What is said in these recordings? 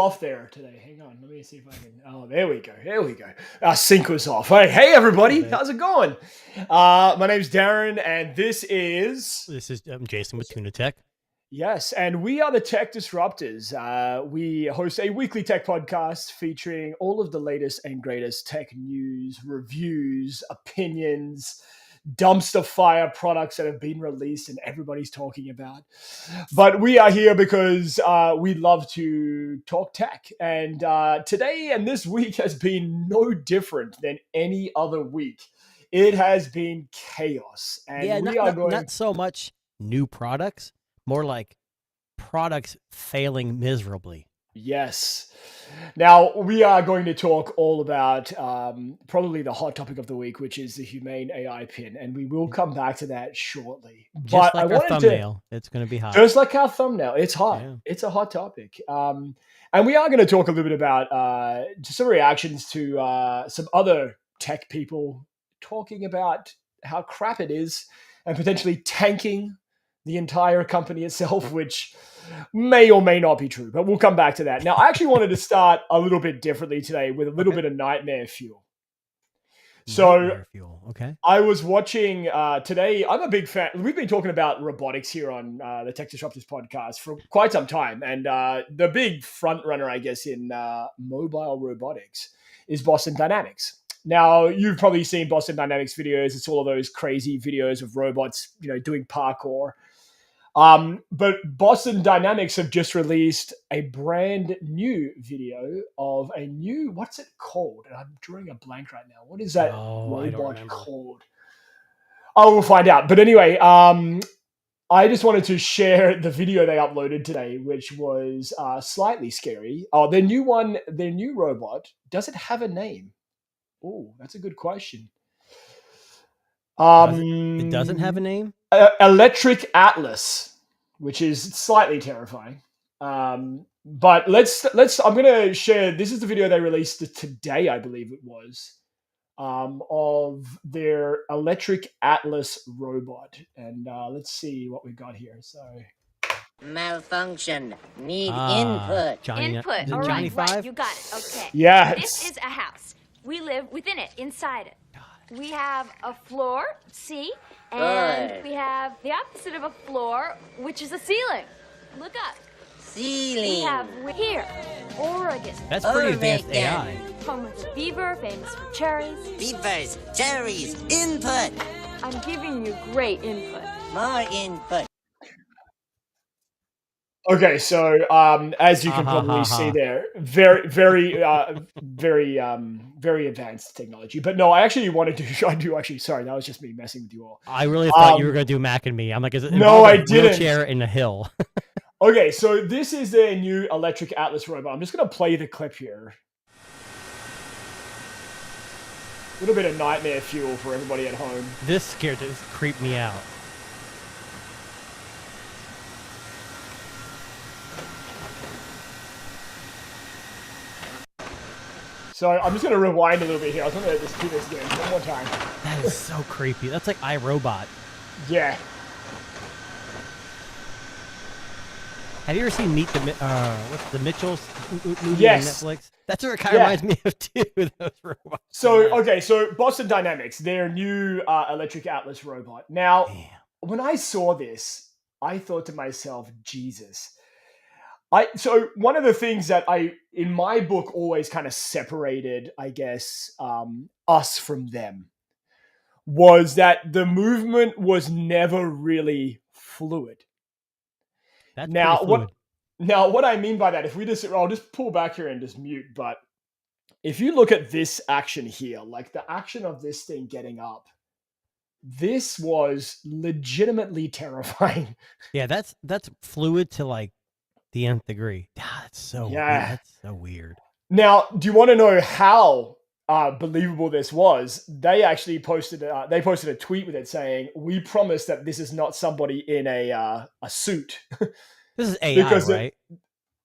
off there today. Hang on, let me see if I can. Oh, there we go. There we go. Our sync was off. Hey everybody, how's it going? My name's Darren, and this is Jason with Tuna Tech. Yes, and we are the Tech Disruptors. We host a weekly tech podcast featuring all of the latest and greatest tech news, reviews, opinions, dumpster fire products that have been released and everybody's talking about. But we are here because we love to talk tech. And today and this week has been no different than any other week. It has been chaos. And not so much new products, more like products failing miserably. Yes. Now, we are going to talk all about probably the hot topic of the week, which is the Humane AI pin. And we will come back to that shortly. Just like our thumbnail, it's going to be hot. Just like our thumbnail. It's hot. Yeah. It's a hot topic. And we are going to talk a little bit about just some reactions to some other tech people talking about how crap it is and potentially tanking the entire company itself, which may or may not be true, but we'll come back to that. Now, I actually wanted to start a little bit differently today with a little bit of nightmare fuel. Nightmare fuel. Okay. I was watching today. I'm a big fan. We've been talking about robotics here on the Tech Disruptors podcast for quite some time. And the big front runner, I guess, in mobile robotics is Boston Dynamics. Now, you've probably seen Boston Dynamics videos. It's all of those crazy videos of robots, doing parkour. But Boston Dynamics have just released a brand new video of a new, what's it called? And I'm drawing a blank right now. What is that robot called? Oh, we'll find out. But anyway, I just wanted to share the video they uploaded today, which was slightly scary. Oh, their new robot, does it have a name? Oh, that's a good question. It doesn't have a name? Electric Atlas, which is slightly terrifying. But let's I'm going to share, this is the video they released today, I believe it was, of their Electric Atlas robot. And let's see what we've got here. So malfunction. Need input. Input. All right, right. You got it. Okay. Yeah. This is a house. We live within it, inside it. We have a floor, see? And we have the opposite of a floor, which is a ceiling. Look up. Ceiling. We have here, Oregon. That's pretty advanced AI. Home of the beaver, famous for cherries. Beavers, cherries, input. I'm giving you great input. More input. Okay, so as you can probably see there, very, very, very advanced technology. But no, I do actually. Sorry, that was just me messing with you all. I really thought you were going to do Mac and Me. I'm like, is it no, I didn't. Wheelchair in a hill. Okay, so this is their new Electric Atlas robot. I'm just going to play the clip here. A little bit of nightmare fuel for everybody at home. This creeped me out. So I'm just going to rewind a little bit here. I was going to just do this again one more time. That is so creepy. That's like iRobot. Yeah. Have you ever seen Meet the Mitchells movie yes. on Netflix? That's what it kind of reminds me of too, those robots. So Boston Dynamics, their new Electric Atlas robot. Now, when I saw this, I thought to myself, Jesus. So one of the things that in my book, always kind of separated, I guess, us from them was that the movement was never really fluid. That's fluid. What I mean by that, I'll just pull back here and just mute, but if you look at this action here, like the action of this thing getting up, this was legitimately terrifying. Yeah, that's fluid to like the nth degree. That's so weird. That's so weird. Now, do you want to know how believable this was? They actually posted a tweet with it saying, "We promise that this is not somebody in a suit." This is AI, right?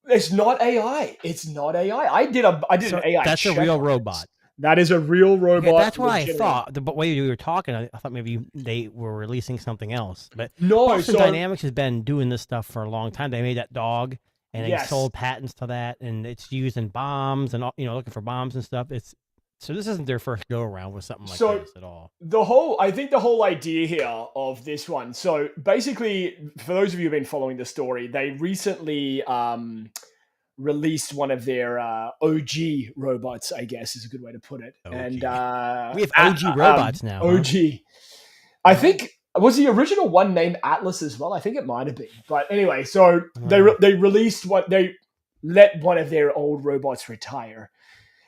It's not AI. It's not AI. I did an AI. That's a real robot. That is a real robot. Okay, that's what I thought. The way you were talking, I thought maybe they were releasing something else. But no, Boston Dynamics has been doing this stuff for a long time. They made that dog and they Yes. sold patents to that, and it's used in bombs and looking for bombs and stuff. So this isn't their first go around with something like So- this at all. I think the whole idea here of this one. So basically, for those of you who've been following the story, they recently released one of their OG robots, I guess is a good way to put it. OG. And We have OG robots now. Huh? OG. I think was the original one named Atlas as well. I think it might have been. But anyway, so they released they let one of their old robots retire.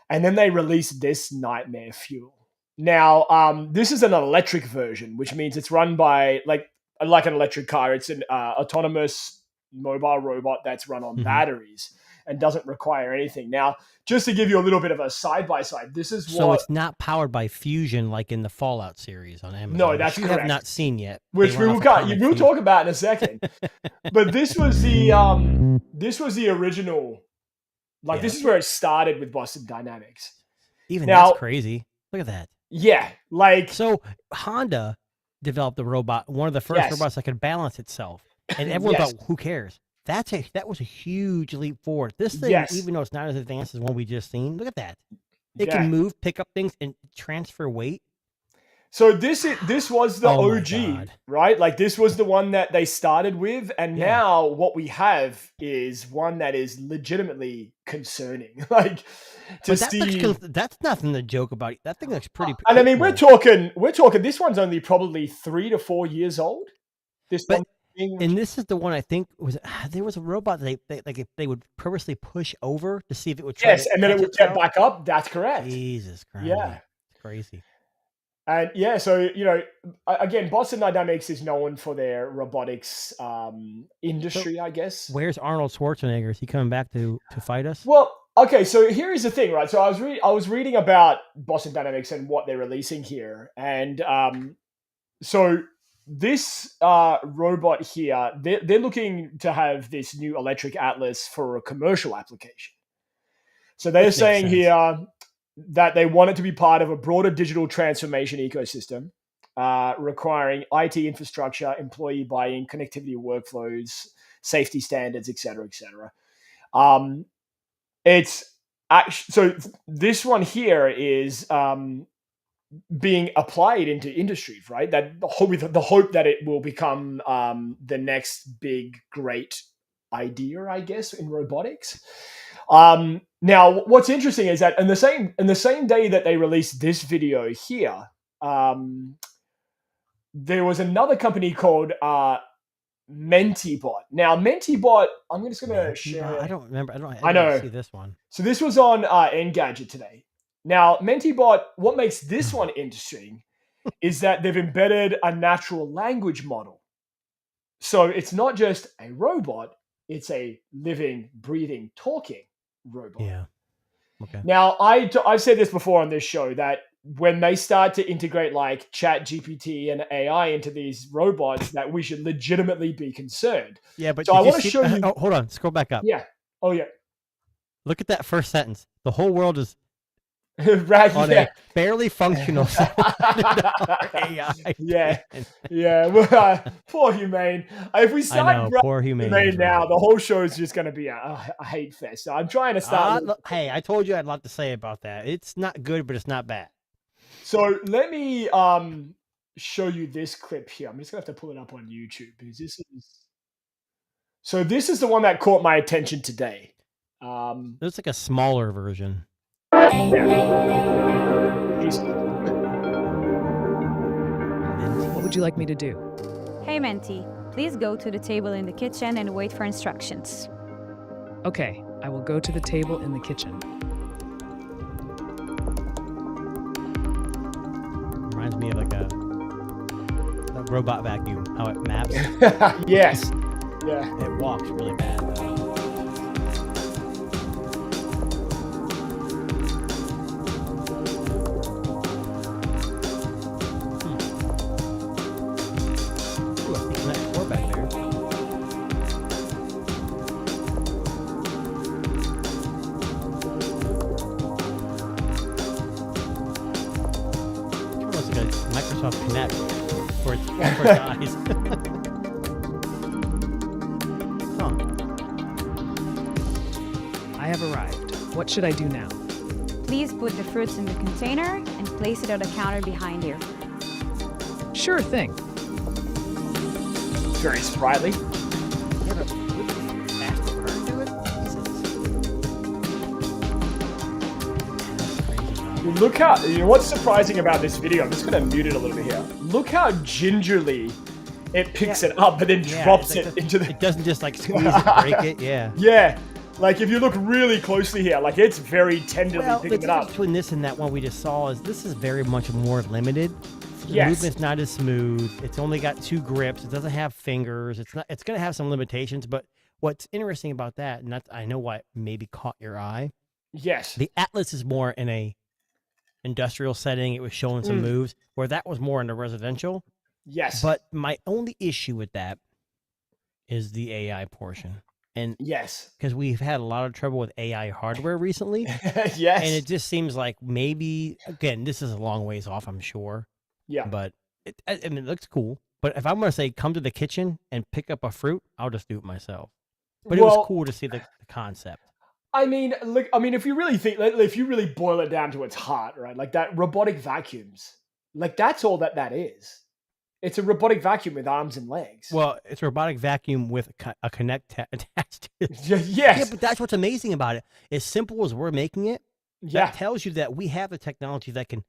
And then they released this nightmare fuel. Now, this is an electric version, which means it's run by like an electric car. It's an autonomous mobile robot that's run on batteries and doesn't require anything. Now, just to give you a little bit of a side-by-side, this is So it's not powered by fusion like in the Fallout series on Amazon. No, that's which you correct. have not seen yet. Which They we run will off atomic we'll fusion. talk about in a second. But this was the original. Like this is where it started with Boston Dynamics. Even Now- that's crazy. Look at that. Yeah, like So Honda developed a robot, one of the first Yes. robots that could balance itself, and everyone Yes. thought, "Who cares?" That was a huge leap forward. This thing, Yes. even though it's not as advanced as one we just seen, look at that. It yeah. can move, pick up things, and transfer weight. So this was the Oh my OG, God. right? Like this was the one that they started with, and Yeah. now what we have is one that is legitimately concerning. Like to But that see, that's nothing to joke about. That thing looks pretty. and I mean we're cool. talking. This one's only probably 3 to 4 years old. This But- one, being- And this is the one I think was there was a robot that they would purposely push over to see if it would try yes, to and then it catch would get itself. back up. That's correct. Jesus Christ. Yeah. It's crazy. And yeah, so again, Boston Dynamics is known for their robotics industry, I guess. Where's Arnold Schwarzenegger? Is he coming back to fight us? Well, okay, so here is the thing, right? So I was reading about Boston Dynamics and what they're releasing here, and so this robot here, they're looking to have this new electric Atlas for a commercial application. So they're Which makes saying sense. here that they want it to be part of a broader digital transformation ecosystem, requiring IT infrastructure, employee buy-in, connectivity workflows, safety standards, et cetera, et cetera. It's actually, so this one here is being applied into industries, right? That with the hope that it will become the next big great idea, I guess, in robotics. Now, what's interesting is that in the same day that they released this video here, there was another company called Mentibot. Now, Mentibot, I'm just going to share. I don't remember. I know. See this one. So this was on Engadget today. Now, Mentibot, what makes this one interesting is that they've embedded a natural language model. So it's not just a robot, it's a living, breathing, talking robot. Yeah. Okay. Now, I've said this before on this show that when they start to integrate like Chat GPT and AI into these robots, that we should legitimately be concerned. Yeah, but So did I you want to see- show you. Oh, hold on. Scroll back up. Yeah. Oh yeah. Look at that first sentence. The whole world is Right. on Yeah. a barely functional AI. Yeah. Yeah. Well, poor Humane. If we I start know. grabbing Poor Humane. Humane is now, right. the whole show is just going to be a hate fest. So I'm trying to start. Look, hey, I told you I had a lot to say about that. It's not good, but it's not bad. So let me show you this clip here. I'm just going to have to pull it up on YouTube because this is. So this is the one that caught my attention today. It's like a smaller version. What would you like me to do? Hey Menti, please go to the table in the kitchen and wait for instructions. Okay, I will go to the table in the kitchen. Reminds me of like a robot vacuum. How it maps. Yes. Yeah. It walks really bad though. Ooh, I think that door back there. Almost like a Microsoft Kinect for its eyes. Huh. What should I do now? Please put the fruits in the container and place it on the counter behind you. Sure thing. Very sprightly. Yeah, but would the fast burn do it? Look how, what's surprising about this video, I'm just going to mute it a little bit here. Look how gingerly it picks it up and then drops it into the... It doesn't just like squeeze it, break it, yeah. Yeah, like if you look really closely here, like it's very tenderly Well, the picking it up. difference between this and that one we just saw is this is very much more limited. The Yes. movement's not as smooth. It's only got 2 grips. It doesn't have fingers. It's not. It's going to have some limitations. But what's interesting about that, and that's, I know why it maybe caught your eye. Yes. The Atlas is more in a industrial setting. It was showing some moves where that was more in the residential. Yes. But my only issue with that is the AI portion. And yes. because we've had a lot of trouble with AI hardware recently. Yes. And it just seems like maybe, again, this is a long ways off, I'm sure. Yeah. But I mean, it looks cool. But if I'm going to say come to the kitchen and pick up a fruit, I'll just do it myself. But it was cool to see the concept. I mean, look, if you really think, if you really boil it down to its heart, right? Like that robotic vacuums, like that's all that is. It's a robotic vacuum with arms and legs. Well, it's a robotic vacuum with a Connect attached to it. Yes. Yeah, but that's what's amazing about it. As simple as we're making it, Yeah. that tells you that we have the technology that can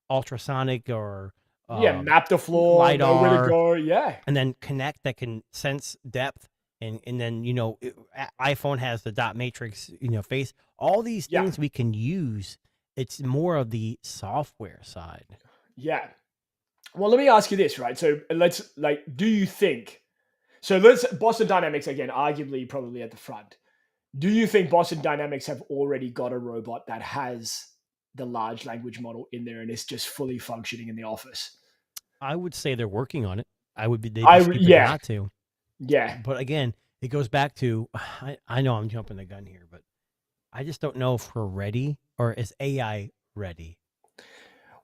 ultrasonic or map the floor, know where to LiDAR, go. Yeah. and then Connect that can sense depth. And then, iPhone has the dot matrix, face. All these things we can use. It's more of the software side. Yeah. Well, let me ask you this, right? So do you think, Boston Dynamics, again, arguably probably at the front. Do you think Boston Dynamics have already got a robot that has the large language model in there and is just fully functioning in the office? I would say they're working on it. They'd be stupid not to. Yeah. But again, it goes back to, I know I'm jumping the gun here, but I just don't know if we're ready, or is AI ready?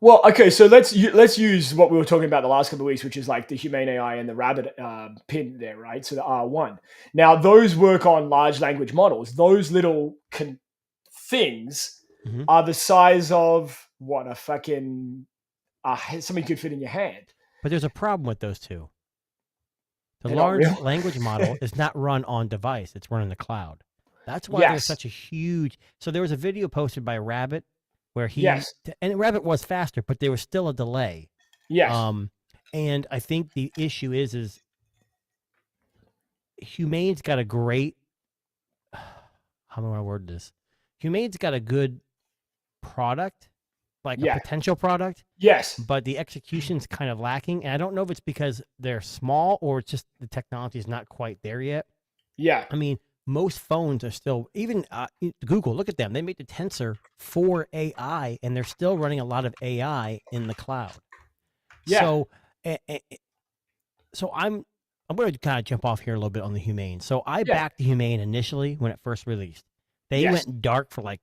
Well, okay, so let's use what we were talking about the last couple of weeks, which is like the Humane AI and the Rabbit pin there, right? So the R1. Now, those work on large language models. Those little things are the size of what a fucking something could fit in your hand. But there's a problem with those two. The large language model is not run on device. It's run in the cloud. That's why there's such a huge... So there was a video posted by Rabbit where he... And Rabbit was faster, but there was still a delay. Yes. And I think the issue is Humane's got a great... How do I word this? Humane's got a good product, like a potential product. Yes. But the execution's kind of lacking. And I don't know if it's because they're small or it's just the technology is not quite there yet. Yeah. I mean, most phones are still, even Google, look at them. They made the Tensor for AI, and they're still running a lot of AI in the cloud. Yeah. So I'm going to kind of jump off here a little bit on the Humane. So I backed the Humane initially when it first released. They went dark for like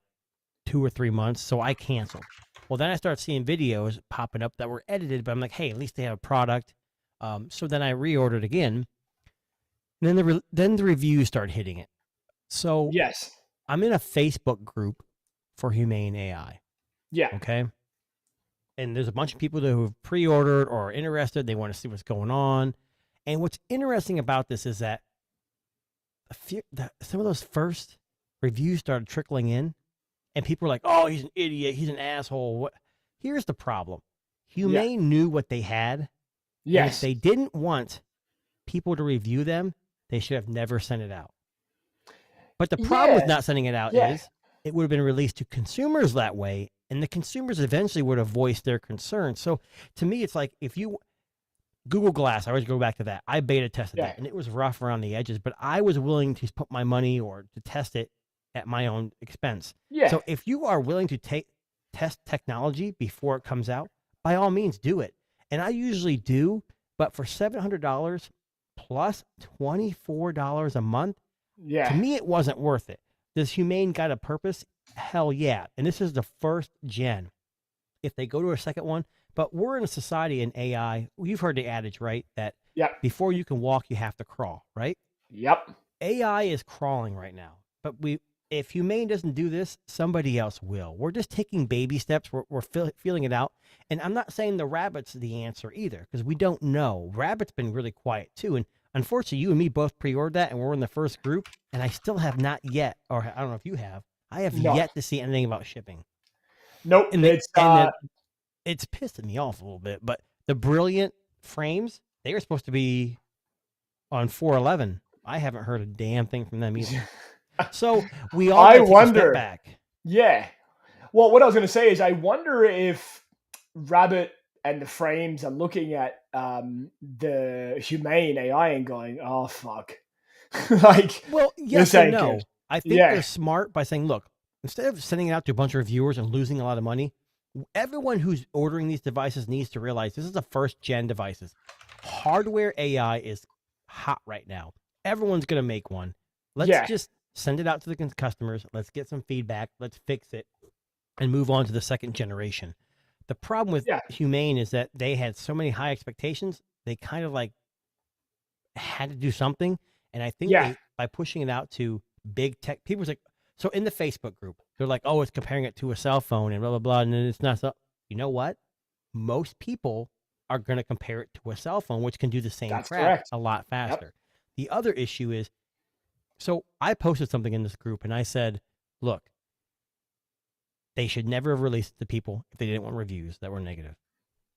2 or 3 months, so I canceled. Well, then I started seeing videos popping up that were edited, but I'm like, hey, at least they have a product. So then I reordered again. And then the reviews started hitting it. So I'm in a Facebook group for Humane AI. Yeah. Okay. And there's a bunch of people who have pre-ordered or are interested. They want to see what's going on. And what's interesting about this is that some of those first reviews started trickling in. And people were like, oh, he's an idiot. He's an asshole. What? Here's the problem. Humane knew what they had. Yes. And if they didn't want people to review them, they should have never sent it out. But the problem with not sending it out is it would have been released to consumers that way, and the consumers eventually would have voiced their concerns. So to me, it's like if you Google Glass, I always go back to that. I beta tested that, and it was rough around the edges, but I was willing to put my money or to test it at my own expense. Yeah. So if you are willing to test technology before it comes out, by all means do it. And I usually do, but for $700 plus $24 a month, to me it wasn't worth it. Does Humane got a purpose? Hell yeah. And this is the first gen. If they go to a second one, but we're in a society in AI, you've heard the adage, right? That before you can walk, you have to crawl, right? Yep. AI is crawling right now, but if Humane doesn't do this, somebody else will. We're just taking baby steps. We're feeling it out. And I'm not saying the rabbit's the answer either, because we don't know. Rabbit's been really quiet too. And unfortunately, you and me both pre-ordered that, and we're in the first group. And I still have not yet, or I don't know if you have, I have yet to see anything about shipping. Nope. And it's pissing me off a little bit. But the Brilliant frames, they were supposed to be on 4/11. I haven't heard a damn thing from them either. So we all take a step back. Yeah. Well, what I was going to say is I wonder if Rabbit and the frames are looking at the Humane AI and going, oh, fuck. Like, well, yes and no. Good. I think they're smart by saying, look, instead of sending it out to a bunch of reviewers and losing a lot of money, everyone who's ordering these devices needs to realize this is the first-gen devices. Hardware AI is hot right now. Everyone's going to make one. Let's just send it out to the customers. Let's get some feedback. Let's fix it and move on to the second generation. The problem with Humane is that they had so many high expectations. They kind of like had to do something. And I think by pushing it out to big tech, people's like, so in the Facebook group, they're like, oh, it's comparing it to a cell phone and blah, blah, blah. And then it's not so. You know what? Most people are going to compare it to a cell phone, which can do the same crap a lot faster. Yep. The other issue is, so I posted something in this group and I said, look, they should never have released it to people if they didn't want reviews that were negative.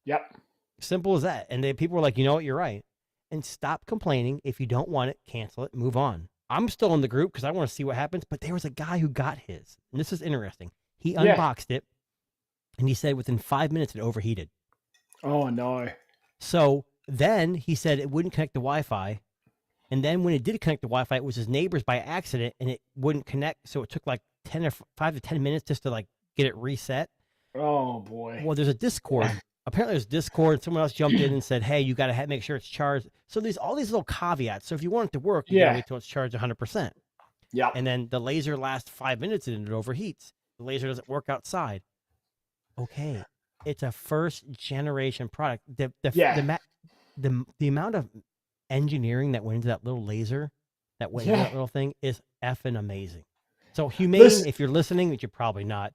Yep. Simple as that. And people were like, you know what, you're right. And stop complaining. If you don't want it, cancel it, move on. I'm still in the group because I want to see what happens, but there was a guy who got his. And this is interesting. He unboxed it and he said within 5 minutes it overheated. Oh, no. So then he said it wouldn't connect to Wi-Fi. And then when it did connect to Wi-Fi, it was his neighbor's by accident, and it wouldn't connect. So it took like 5 to 10 minutes just to like get it reset. Oh boy! Well, there's a Discord. Apparently, there's Discord. Someone else jumped in and said, "Hey, you got to make sure it's charged." So there's all these little caveats. So if you want it to work, you gotta wait till it's charged 100%. Yeah. And then the laser lasts 5 minutes and it overheats. The laser doesn't work outside. Okay, it's a first generation product. The amount of engineering that went into that little laser, that went into that little thing, is effing amazing. So Humane, if you're listening, which you're probably not,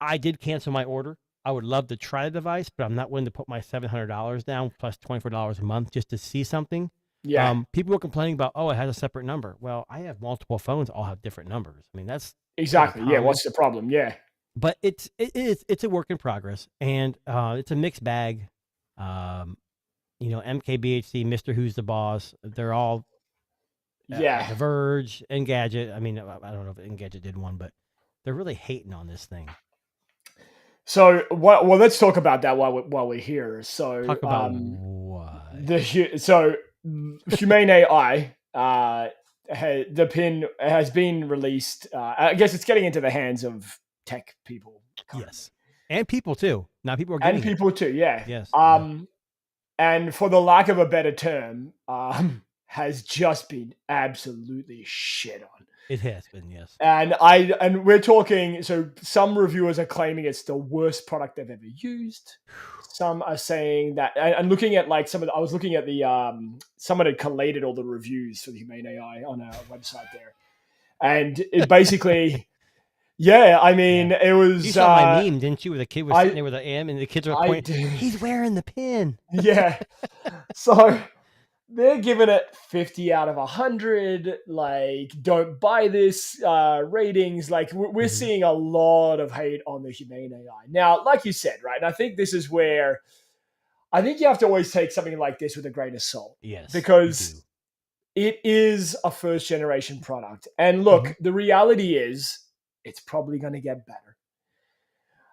I did cancel my order. I would love to try the device, but I'm not willing to put my $700 down plus $24 a month just to see something. Yeah. People were complaining about, oh, it has a separate number. Well, I have multiple phones, all have different numbers. I mean, that's exactly. Yeah. What's the problem? Yeah. But it's a work in progress, and it's a mixed bag. You know, MKBHD, Mr. Who's the Boss, they're all The Verge, Engadget. I mean, I don't know if Engadget did one, but they're really hating on this thing. So, well, let's talk about that while we're here. So, talk about what? Humane AI, the pin has been released. I guess it's getting into the hands of tech people. Yes, and people too. Now people are getting too. Yeah. Yes. And for the lack of a better term, has just been absolutely shit on. It has been, yes. And we're talking, so some reviewers are claiming it's the worst product they've ever used. Some are saying that, and looking at like I was looking at the, someone had collated all the reviews for the Humane AI on our website there. And it basically, I mean, it was... You saw my meme, didn't you? Where the kid was sitting there with an M and the kids are pointing, he's wearing the pin. Yeah. So... they're giving it 50 out of 100. Like, don't buy this ratings. Like, we're seeing a lot of hate on the Humane AI. Now, like you said, right? And I think this is where I think you have to always take something like this with a grain of salt. Yes. Because it is a first generation product. And look, the reality is it's probably going to get better.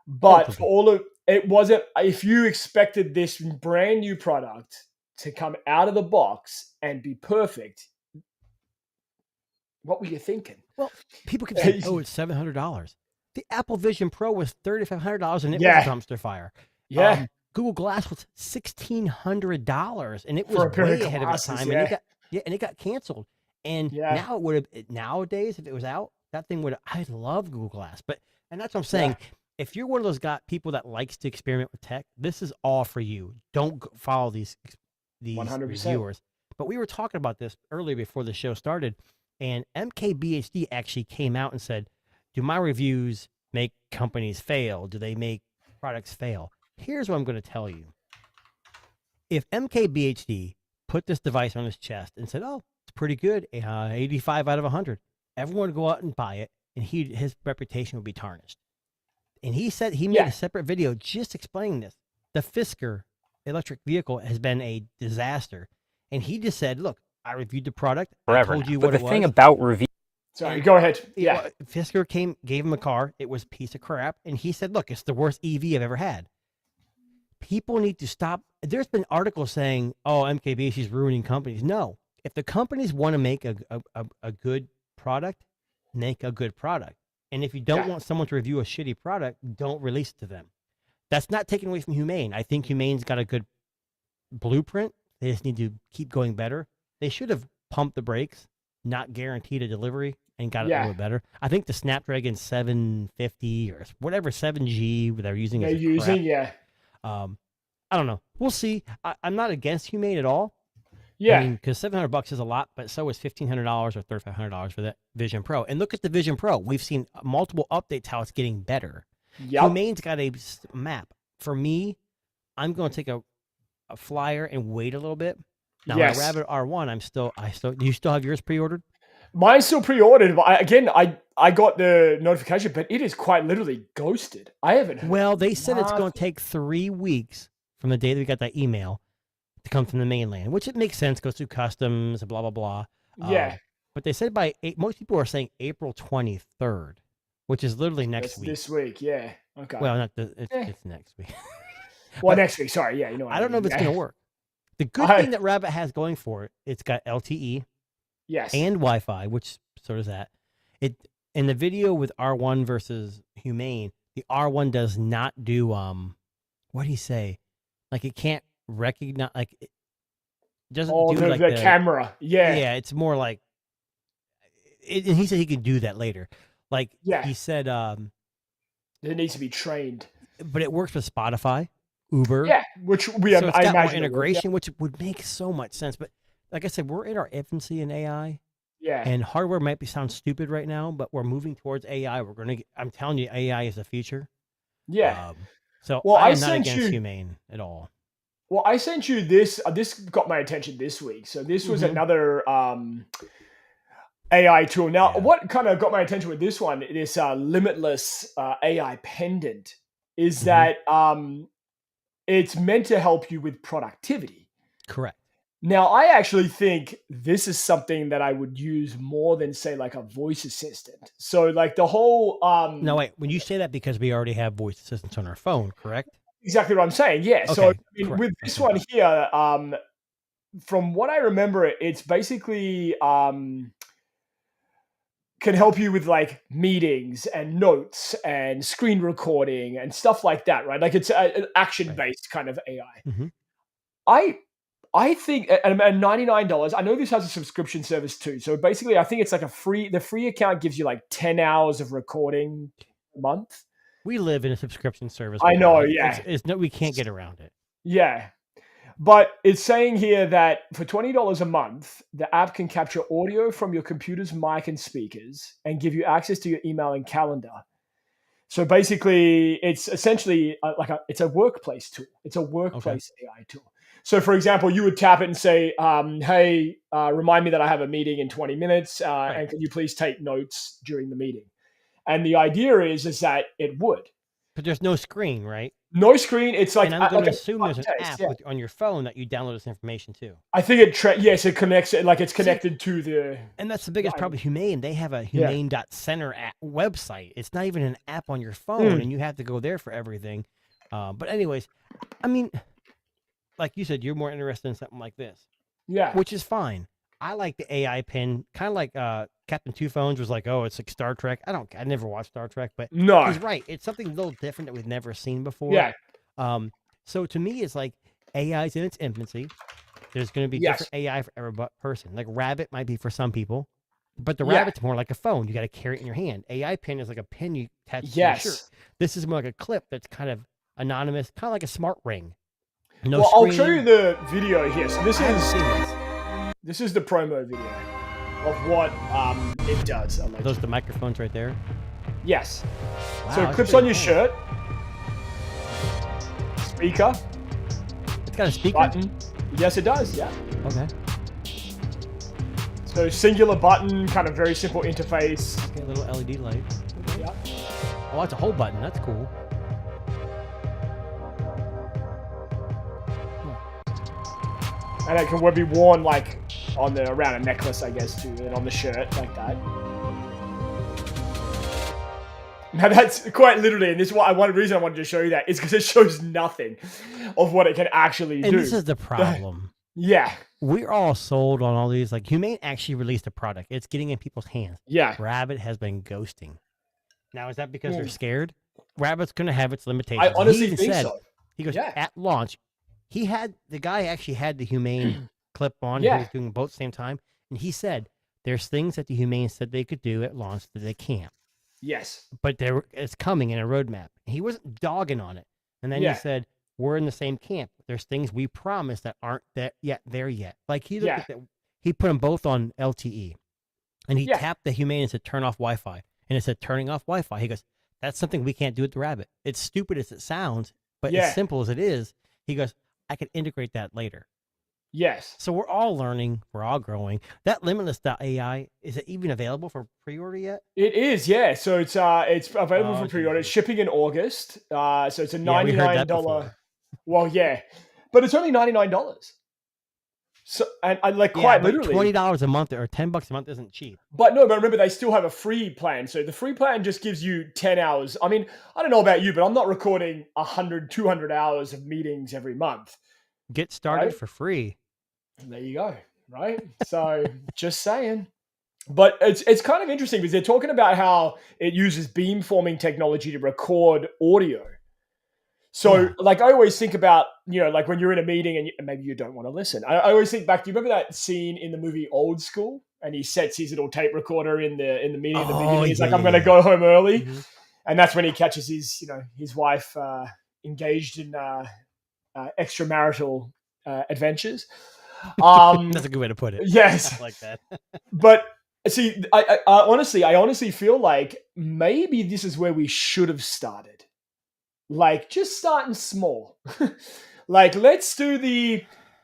But for it wasn't, if you expected this brand new product to come out of the box and be perfect, what were you thinking? Well, people keep saying, oh, it's $700. The Apple Vision Pro was $3,500 and it was a dumpster fire. Yeah. Google Glass was $1,600 and it was way ahead of its time. And it got canceled. And now it would have, nowadays, if it was out, that thing would, I love Google Glass. And that's what I'm saying. If you're one of those people that likes to experiment with tech, this is all for you. Don't follow these 100%. Reviewers. But we were talking about this earlier before the show started. And MKBHD actually came out and said, do my reviews make companies fail? Do they make products fail? Here's what I'm going to tell you. If MKBHD put this device on his chest and said, oh, it's pretty good, 85 out of 100, everyone would go out and buy it, and his reputation would be tarnished. And he said he made a separate video just explaining this. The Fisker electric vehicle has been a disaster. And he just said, look, I reviewed the product. Forever I told you now. what But it the thing was. about review. Sorry, go ahead. Yeah. Fisker gave him a car. It was a piece of crap. And he said, look, it's the worst EV I've ever had. People need to stop. There's been articles saying, oh, MKBHD is ruining companies. No. If the companies want to make a good product, make a good product. And if you don't want someone to review a shitty product, don't release it to them. That's not taken away from Humane. I think Humane's got a good blueprint. They just need to keep going better. They should have pumped the brakes, not guaranteed a delivery, and got it a little better. I think the Snapdragon 750 or whatever 7G they're using. I don't know. We'll see. I'm not against Humane at all. Yeah. I mean, because $700 is a lot, but so is $1,500 or $3,500 for that Vision Pro. And look at the Vision Pro. We've seen multiple updates how it's getting better. Yep. Humane's got a map. For me, I'm going to take a flyer and wait a little bit. Now, my Rabbit R1, do you still have yours pre-ordered? Mine's still pre-ordered. But I got the notification, but it is quite literally ghosted. I haven't heard. Well, they said it's going to take 3 weeks from the day that we got that email to come from the mainland, which it makes sense, goes through customs, blah, blah, blah. Yeah. But they said most people are saying April 23rd, which is literally next week. This week, yeah. Okay. Well, it's next week. Well, next week, sorry. Yeah, you know what I don't know if it's going to work. The good thing that Rabbit has going for it, it's got LTE and Wi-Fi, which so does that. In the video with R1 versus Humane, the R1 does not do, what do you say? Like it can't recognize, like it doesn't do like the camera. Yeah. Yeah, it's more like, and he said he could do that later. Like he said, it needs to be trained. But it works with Spotify, Uber. Yeah, which I got imagine more integration, which would make so much sense. But like I said, we're in our infancy in AI. Yeah. And hardware might sound stupid right now, but we're moving towards AI. I'm telling you, AI is the future. Yeah. So I'm not against Humane at all. Well, I sent you this. This got my attention this week. So this was another AI tool. Now, what kind of got my attention with this one, this Limitless AI pendant, is that it's meant to help you with productivity. Correct. Now, I actually think this is something that I would use more than, say, like a voice assistant. So, like the whole... No, wait. When you say that, because we already have voice assistants on our phone, correct? Exactly what I'm saying, yeah. Okay, so, I mean, with this one here, from what I remember, it's basically... can help you with like meetings and notes and screen recording and stuff like that, right? Like it's an action-based kind of AI. I think at $99, I know this has a subscription service too. So basically, I think it's like the free account gives you like 10 hours of recording a month. We live in a subscription service. I know, yeah. We can't get around it. Yeah. But it's saying here that for $20 a month, the app can capture audio from your computer's mic and speakers and give you access to your email and calendar. So basically, it's essentially it's a workplace tool. It's a workplace AI tool. So, for example, you would tap it and say, hey, remind me that I have a meeting in 20 minutes, and can you please take notes during the meeting? And the idea is that it would. But there's no screen, right? No screen. It's like... And I'm going to assume there's an app on your phone that you download this information to. I think it connects it, like it's connected to the... And that's the biggest problem with Humane. They have a humane.center website. It's not even an app on your phone, and you have to go there for everything. But anyways, I mean... Like you said, you're more interested in something like this. Yeah. Which is fine. I like the AI pin, kind of like Captain Two Phones was like, oh, it's like Star Trek. I never watched Star Trek, but no, he's right. It's something a little different that we've never seen before. Yeah. So to me, it's like AI's in its infancy. There's going to be different AI for every person. Like Rabbit might be for some people, but the Rabbit's more like a phone. You got to carry it in your hand. AI pin is like a pin you attach to your shirt. This is more like a clip that's kind of anonymous, kind of like a smart ring. No well, screen. I'll show you the video here. So this is the promo video. of what it does. Are those the microphones right there? Yes. Wow, So it that's clips pretty on your cool. shirt. Speaker. It's got a speaker? Button. Yes, it does. Yeah. Okay. So singular button, kind of very simple interface. Okay, a little LED light. Okay. Yeah. Oh, it's a whole button. That's cool. And it can be worn like around a necklace, I guess, too, and on the shirt like that. Now that's quite literally, and this is why one reason I wanted to show you that is because it shows nothing of what it can actually do. And this is the problem. Yeah. We're all sold on all these. Like, Humane actually released a product. It's getting in people's hands. Yeah. Rabbit has been ghosting. Now, is that because they're scared? Rabbit's going to have its limitations. I honestly he think said, so. He goes, Yeah. at launch, the guy actually had the Humane clip on. Yeah. He was doing both at the same time. And he said, there's things that the Humane said they could do at launch that they can't. Yes. But it's coming in a roadmap. He wasn't dogging on it. And then he said, we're in the same camp. There's things we promised that aren't there yet. Like he looked at that, he put them both on LTE. And he tapped the Humane and said, turn off Wi-Fi. And it said, turning off Wi-Fi. He goes, that's something we can't do with the Rabbit. It's stupid as it sounds, but as simple as it is, he goes, I can integrate that later. Yes. So we're all learning. We're all growing. That Limitless.ai, is it even available for pre-order yet? It is, yeah. So it's available for pre-order. It's shipping in August. So it's a $99. Well, yeah. But it's only $99. So and like quite literally $20 a month or $10 a month isn't cheap. But remember they still have a free plan. So the free plan just gives you 10 hours. I mean, I don't know about you, but I'm not recording 100, 200 hours of meetings every month. Get started for free. There you go, right? So just saying. But it's kind of interesting because they're talking about how it uses beamforming technology to record audio. So like I always think about, like when you're in a meeting and maybe you don't want to listen. I always think back, do you remember that scene in the movie Old School? And he sets his little tape recorder in the meeting at the beginning. He's like, I'm going to go home early. Mm-hmm. And that's when he catches his wife engaged in extramarital adventures. That's a good way to put it. Yes. I like that. But see, I honestly feel like maybe this is where we should have started. Like, just starting small. Like, let's do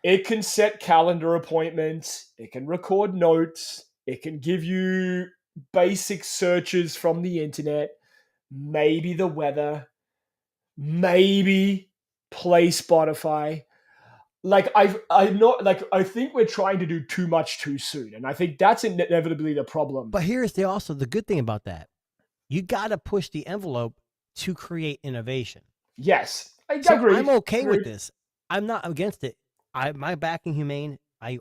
it can set calendar appointments. It can record notes. It can give you basic searches from the internet. Maybe the weather. Maybe play Spotify. Like, I think we're trying to do too much too soon. And I think that's inevitably the problem. But here's also the good thing about that. You got to push the envelope to create innovation. Yes, I so agree. I'm okay with this. I'm not against it. My backing Humane. I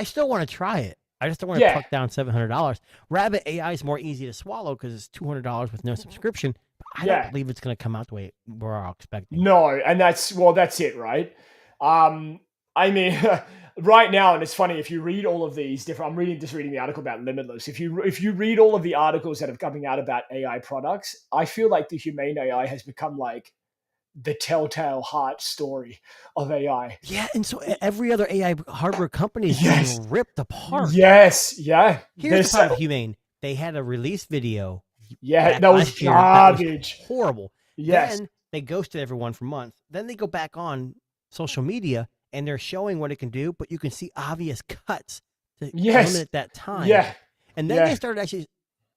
still want to try it. I just don't want to tuck down $700. Rabbit AI is more easy to swallow because it's $200 with no subscription. But I don't believe it's going to come out the way we're all expecting. No, and that's it, right? I mean, right now, and it's funny, if you read all of these different, I'm reading the article about Limitless. If you read all of the articles that are coming out about AI products, I feel like the Humane AI has become like the telltale heart story of AI. Yeah, and so every other AI hardware company is being ripped apart. Yes, yeah. Here's the part of Humane. They had a release video. Yeah, that was garbage. Horrible. Yes. Then they ghosted everyone for months. Then they go back on social media and they're showing what it can do, but you can see obvious cuts to limit that time. Yeah. And then they started actually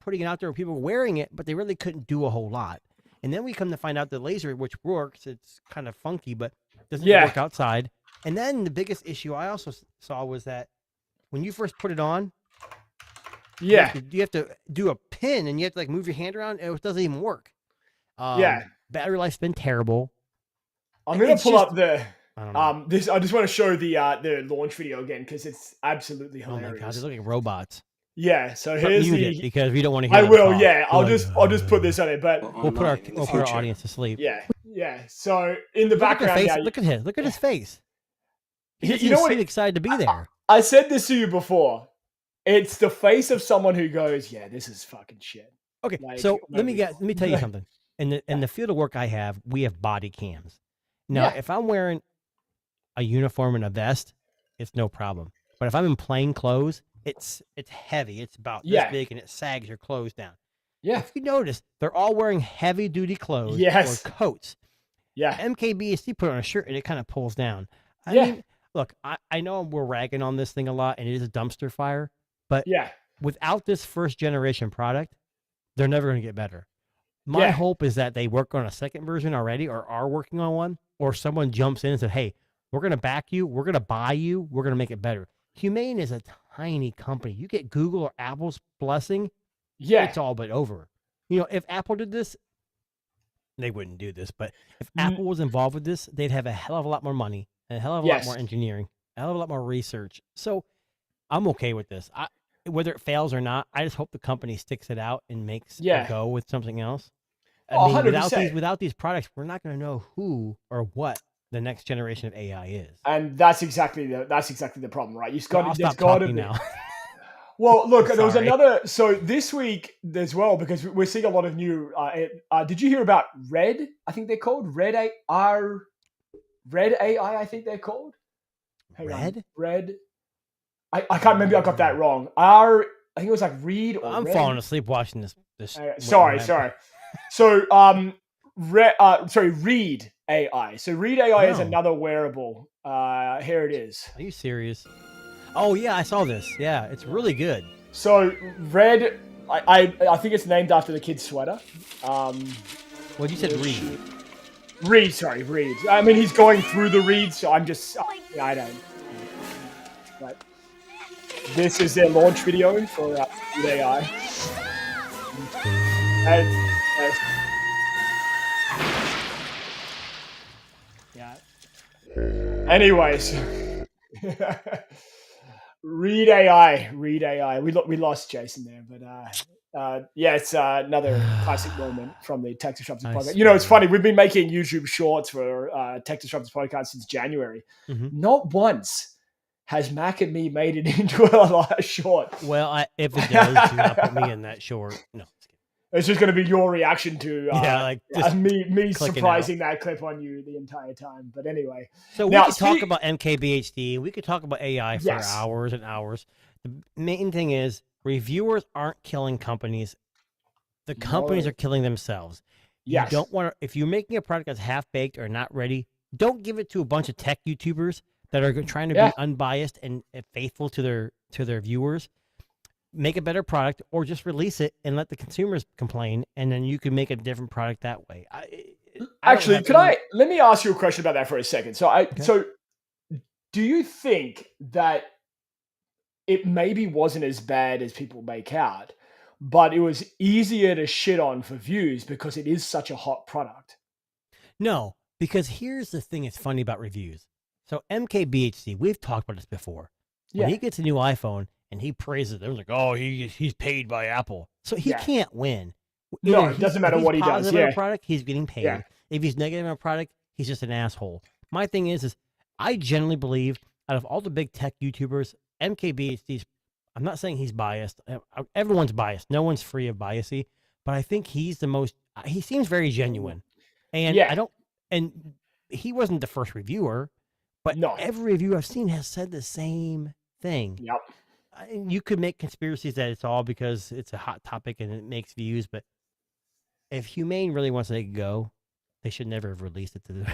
putting it out there where people were wearing it, but they really couldn't do a whole lot. And then we come to find out the laser, which works, it's kind of funky, but doesn't work outside. And then the biggest issue I also saw was that when you first put it on, you have to do a pin and you have to like move your hand around and it doesn't even work. Battery life's been terrible. I'm going to pull up I just want to show the launch video again because it's absolutely hilarious. Oh my god, they're looking like robots. Yeah, so here's because we don't want to hear. I will, I'll just put this on it, but we'll put our audience to sleep. Yeah. So in the background, look at his face. You know what? Excited to be there. I said this to you before. It's the face of someone who goes, "Yeah, this is fucking shit." Okay, so let me tell you something. In the field of work I have, we have body cams. Now, if I'm wearing a uniform and a vest, it's no problem. But if I'm in plain clothes, it's heavy. It's about this Yeah. big, and it sags your clothes down. Yeah. If you notice, they're all wearing heavy duty clothes Yes. or coats. Yeah. MKBHD put on a shirt and it kind of pulls down. I Yeah. mean, look, I know we're ragging on this thing a lot, and it is a dumpster fire, but Yeah. without this first generation product, they're never going to get better. My Yeah. hope is that they work on a second version already, or are working on one, or someone jumps in and said, hey, we're going to back you, we're going to buy you, we're going to make it better. Humane is a tiny company. You get Google or Apple's blessing, Yeah. it's all but over. You know, if Apple did this, they wouldn't do this, but if Apple was involved with this, they'd have a hell of a lot more money, and a hell of a lot more engineering, a hell of a lot more research. So I'm okay with this. Whether it fails or not, I just hope the company sticks it out and makes a go with something else. I mean, 100%. without these products, we're not going to know who or what the next generation of AI is. And that's exactly the problem, right? There's got to be now. Well, look, there was another. So this week as well, because we're seeing a lot of new. Did you hear about Red? I think they're called Red AI. I think they're called. Red. I can't remember. I got that wrong. I think it was like Read. Or I'm Red. falling asleep watching this. Sorry. So Read AI. So Read AI is another wearable. Here it is. Are you serious? Oh yeah, I saw this. Yeah, it's really good. So Red, I think it's named after the kid's sweater. Well, you said Reed. Reed. I mean, he's going through the reeds, so I'm just, I don't. But this is their launch video for Read AI. Anyways. Read AI. We lost Jason there, but it's another classic moment from the Tech Disruptors podcast. You know, it's funny. We've been making YouTube shorts for Tech Disruptors podcast since January. Not once has Mac and me made it into a short. Well, if it does, do not put me in that short. No. It's just going to be your reaction to me surprising out. that clip on you the entire time. But anyway. So we could talk about MKBHD. We could talk about AI for hours and hours. The main thing is reviewers aren't killing companies. The companies are killing themselves. You don't want to, if you're making a product that's half-baked or not ready, don't give it to a bunch of tech YouTubers that are trying to be unbiased and faithful to their viewers. Make a better product, or just release it and let the consumers complain, and then you can make a different product that way. Actually, let me ask you a question about that for a second. So do you think that it maybe wasn't as bad as people make out, but it was easier to shit on for views because it is such a hot product? No, because here's the thing that's funny about reviews. So MKBHD, we've talked about this before. When he gets a new iPhone and he praises it, they're like, oh, he's paid by Apple. So he can't win. No, it doesn't matter what he does. If he's positive on a product, he's getting paid. Yeah. If he's negative on a product, he's just an asshole. My thing is I generally believe out of all the big tech YouTubers, MKBHD's, I'm not saying he's biased. Everyone's biased. No one's free of biasy. But I think he's the most, he seems very genuine. And and he wasn't the first reviewer, but every review I've seen has said the same thing. Yep. You could make conspiracies that it's all because it's a hot topic and it makes views, but if Humane really wants to go, they should never have released it to the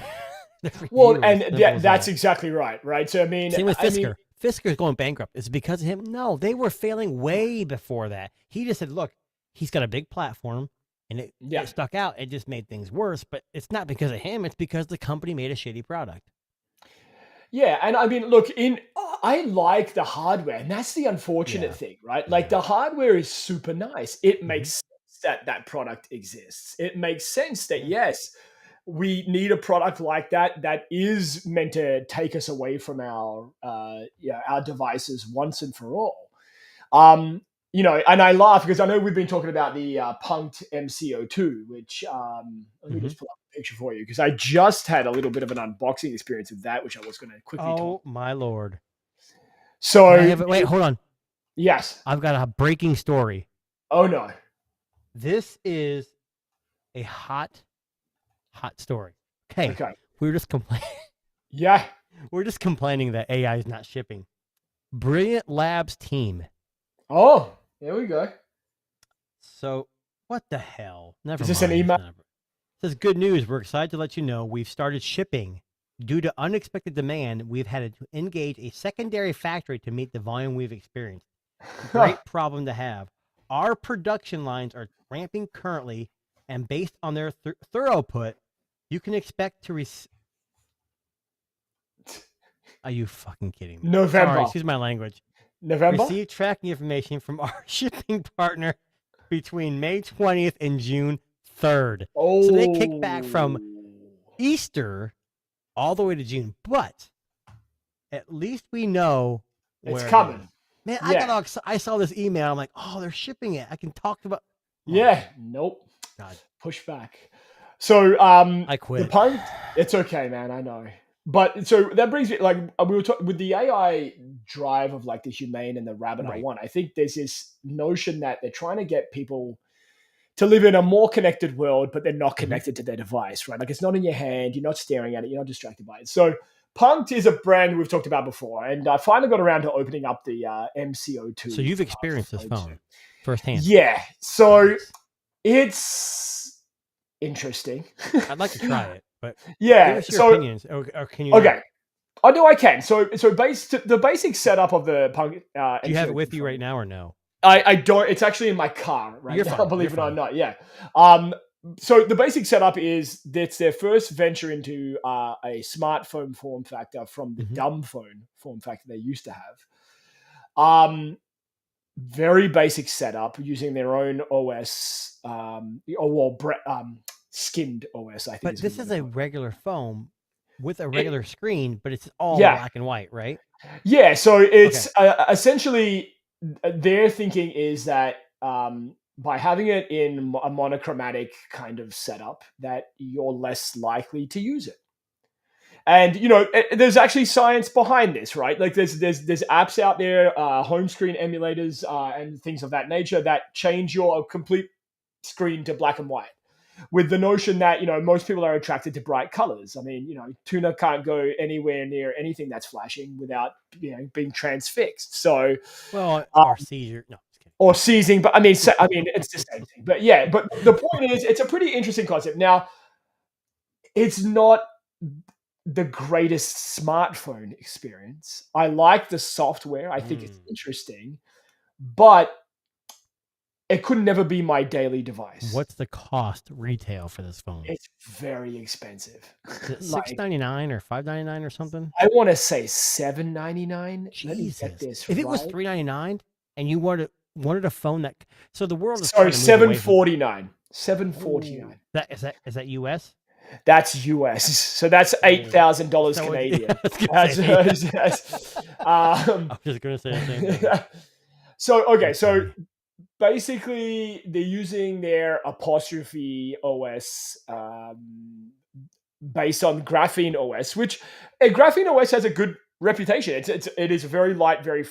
well, and that's exactly right? So, I mean... Same with Fisker. Fisker's going bankrupt. Is it because of him? No, they were failing way before that. He just said, look, he's got a big platform, and it stuck out. It just made things worse, but it's not because of him. It's because the company made a shitty product. Yeah, and I mean, look, I like the hardware, and that's the unfortunate thing, right? Like, the hardware is super nice. It makes sense that product exists. It makes sense that, yes, we need a product like that is meant to take us away from our devices once and for all. You know, and I laugh because I know we've been talking about the Punked MCO2, which let me just pull up a picture for you because I just had a little bit of an unboxing experience with that, which I was going to quickly talk. Oh, my Lord. So wait, hold on. Yes. I've got a breaking story. Oh, no. This is a hot story. Okay. We were just complaining. Yeah. We're just complaining that AI is not shipping. Brilliant Labs team Oh, there we go. So, what the hell? Never Is this mind. an email? It says, good news. We're excited to let you know we've started shipping. Due to unexpected demand, we've had to engage a secondary factory to meet the volume we've experienced. Great problem to have. Our production lines are ramping currently, and based on their throughput, you can expect to receive. Are you fucking kidding me? November. Sorry, excuse my language. November? Receive tracking information from our shipping partner between May 20th and June 3rd. Oh. So they kick back from Easter all the way to June. But at least we know it's where coming. It is. Man, Yeah. I saw this email. I'm like, oh, they're shipping it. I can talk about. Yeah. Nope. God. Push back. So I quit. The punt. It's okay, man. I know. But so that brings me, like, we were talking with the AI drive of like the Humane and the Rabbit Right. one. I think there's this notion that they're trying to get people to live in a more connected world, but they're not connected to their device, right? Like it's not in your hand. You're not staring at it. You're not distracted by it. So Punk'd is a brand we've talked about before. And I finally got around to opening up the MCO2. So you've experienced this phone firsthand. Yeah. So it's interesting. I'd like to try it, but yeah. give us your opinions, or can you? Okay. Not? I know I can. So the basic setup of the Punk. Do you have it with you right now or no? I don't. It's actually in my car right now. Fine. Believe it or not. Yeah. So the basic setup is that's their first venture into a smartphone form factor from the dumb phone form factor they used to have. Very basic setup using their own OS. Skinned OS. I think. But this is a regular phone with a regular screen, but it's all black and white, right? Yeah. So it's essentially their thinking is that by having it in a monochromatic kind of setup, that you're less likely to use it. And there's actually science behind this, right? Like there's apps out there, home screen emulators, and things of that nature that change your complete screen to black and white, with the notion that most people are attracted to bright colors. I mean, tuna can't go anywhere near anything that's flashing without being transfixed. So, well, or seizure, no, just kidding. Or seizing, but I mean, it's the same thing. But yeah, but the point is, it's a pretty interesting concept. Now, it's not the greatest smartphone experience. I like the software. I think it's interesting, but it could never be my daily device. What's the cost retail for this phone? It's very expensive. Is it $699 or $599 or something? I want to say $799. Jesus. Let me get this if it was $399 and you wanted a phone that, so the world is $749. $749. Is that US? That's US. So that's $8,000 Canadian. I was just gonna say the same thing. So basically, they're using their apostrophe OS based on Graphene OS, which Graphene OS has a good reputation. It is a very light, very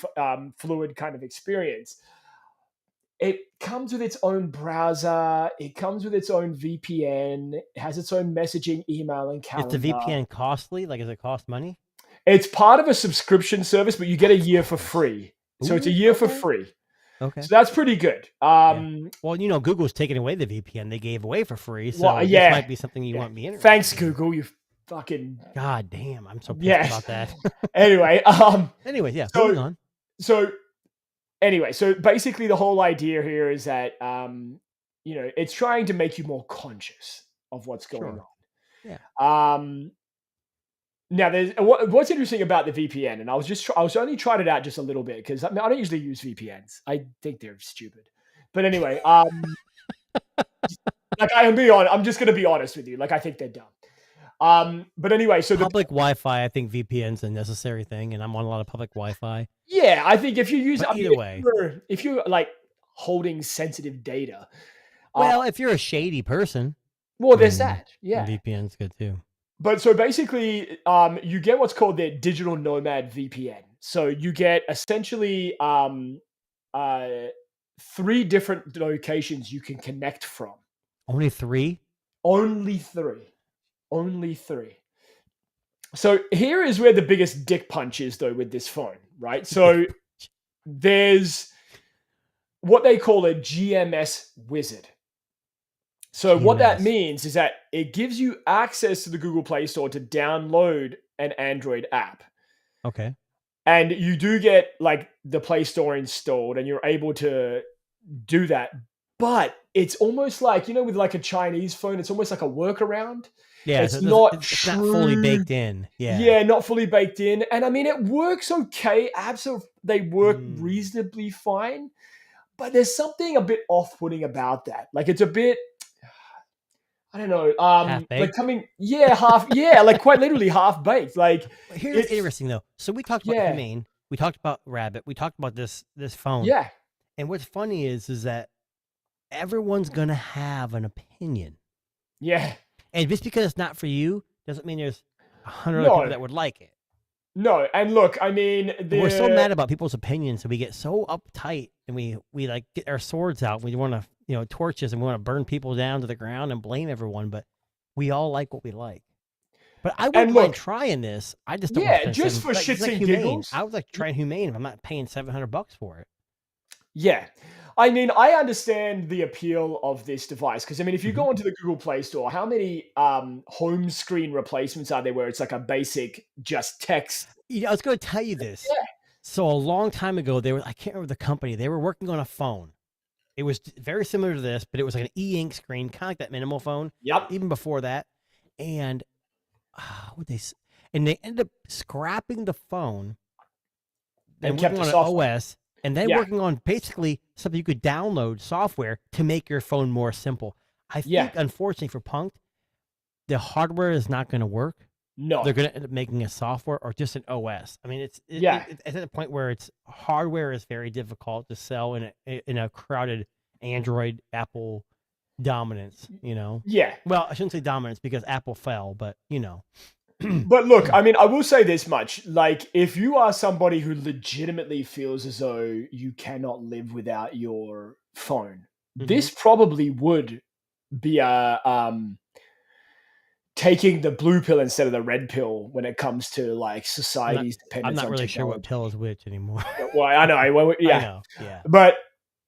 fluid kind of experience. It comes with its own browser. It comes with its own VPN. It has its own messaging, email, and calendar. Is the VPN costly? Like, does it cost money? It's part of a subscription service, but you get a year for free. So it's a year for free. Okay. So that's pretty good. Well, Google's taking away the VPN they gave away for free. So this might be something you want me interested Thanks, in. Google. You fucking... God damn. I'm so pissed about that. Anyway. Anyways, moving on. So basically the whole idea here is that, it's trying to make you more conscious of what's going on. Yeah. Now, what's interesting about the VPN, and I was only trying it out just a little bit because I don't usually use VPNs. I think they're stupid. But anyway, I'm just going to be honest with you. Like, I think they're dumb. But anyway, so public Wi-Fi, I think VPN's a necessary thing, and I'm on a lot of public Wi-Fi. Yeah, I think if you use either way, if you're like holding sensitive data, well, if you're a shady person, well, there's that. Yeah, VPN's good too. But so basically, you get what's called the digital nomad VPN. So you get essentially 3 different locations you can connect from. Only 3? Only 3. So here is where the biggest dick punch is, though, with this phone, right? So there's what they call a GMS wizard. So what that GMS. means is that it gives you access to the Google Play Store to download an Android app. Okay. And you do get like the Play Store installed and you're able to do that. But it's almost like, with like a Chinese phone, it's almost like a workaround. Yeah, It's so not it's not fully true. baked in. Yeah. Yeah, not fully baked in. And I mean, it works okay. Absolutely. They work reasonably fine. But there's something a bit off-putting about that. Like it's a bit, I don't know, Half-baked? like quite literally half-baked. Like Here's what's interesting though. So we talked about Humane, we talked about Rabbit, we talked about this phone. Yeah. And what's funny is that everyone's gonna have an opinion. Yeah. And just because it's not for you doesn't mean there's 100 other people that would like it. No, and look, I mean, we're so mad about people's opinions, so we get so uptight, and we like get our swords out. We want to, torches, and we want to burn people down to the ground and blame everyone. But we all like what we like. But I wouldn't mind trying this. I just don't. Yeah, just for shits and giggles. I would like trying Humane if I'm not paying $700 for it. Yeah. I mean, I understand the appeal of this device because, I mean, if you go onto the Google Play Store, how many home screen replacements are there where it's like a basic just text? I was going to tell you this. Yeah. So a long time ago, I can't remember the company. They were working on a phone. It was very similar to this, but it was like an e-ink screen, kind of like that minimal phone. Yep. Even before that. And they ended up scrapping the phone and kept working the on an software. OS. And then working on basically something you could download software to make your phone more simple. I think, unfortunately for Punk'd, the hardware is not going to work. No. They're going to end up making a software or just an OS. I mean, it's at the point where hardware is very difficult to sell in a crowded Android, Apple dominance, Yeah. Well, I shouldn't say dominance because Apple fell, but But look, I mean, I will say this much. Like, if you are somebody who legitimately feels as though you cannot live without your phone, this probably would be taking the blue pill instead of the red pill when it comes to like society's dependence on I'm not really technology. sure what pill is which anymore. Well, I know. Yeah. I know. Yeah. But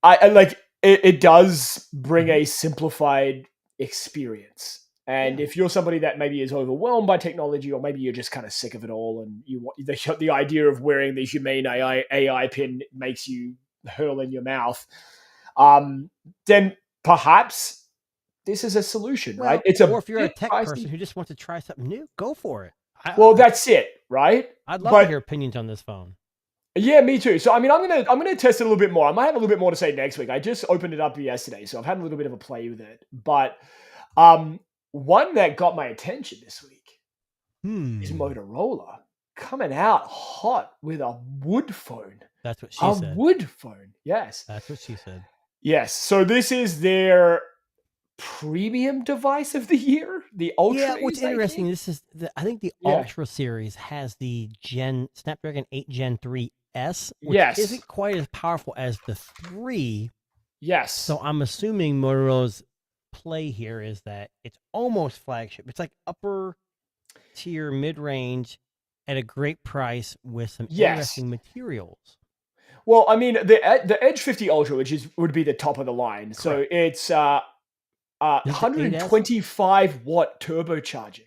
I like it does bring a simplified experience. And if you're somebody that maybe is overwhelmed by technology, or maybe you're just kind of sick of it all, and you want the idea of wearing the Humane AI pin makes you hurl in your mouth, then perhaps this is a solution, right? Or if you're a tech person who just wants to try something new, go for it. That's it, right? I'd love to hear opinions on this phone. Yeah, me too. So I mean, I'm gonna test it a little bit more. I might have a little bit more to say next week. I just opened it up yesterday, so I've had a little bit of a play with it. But one that got my attention this week is Motorola coming out hot with a wood phone. That's what she said. A wood phone, yes. That's what she said. Yes. So this is their premium device of the year, the Ultra. Yeah, what's interesting, I think the Ultra series has the Snapdragon 8 Gen 3S, which isn't quite as powerful as the 3. Yes. So I'm assuming Motorola's play here is that it's almost flagship. It's like upper tier, mid-range at a great price with some interesting materials. Well, I mean, the Edge 50 Ultra, which would be the top of the line. Correct. So it's 125 watt turbocharging.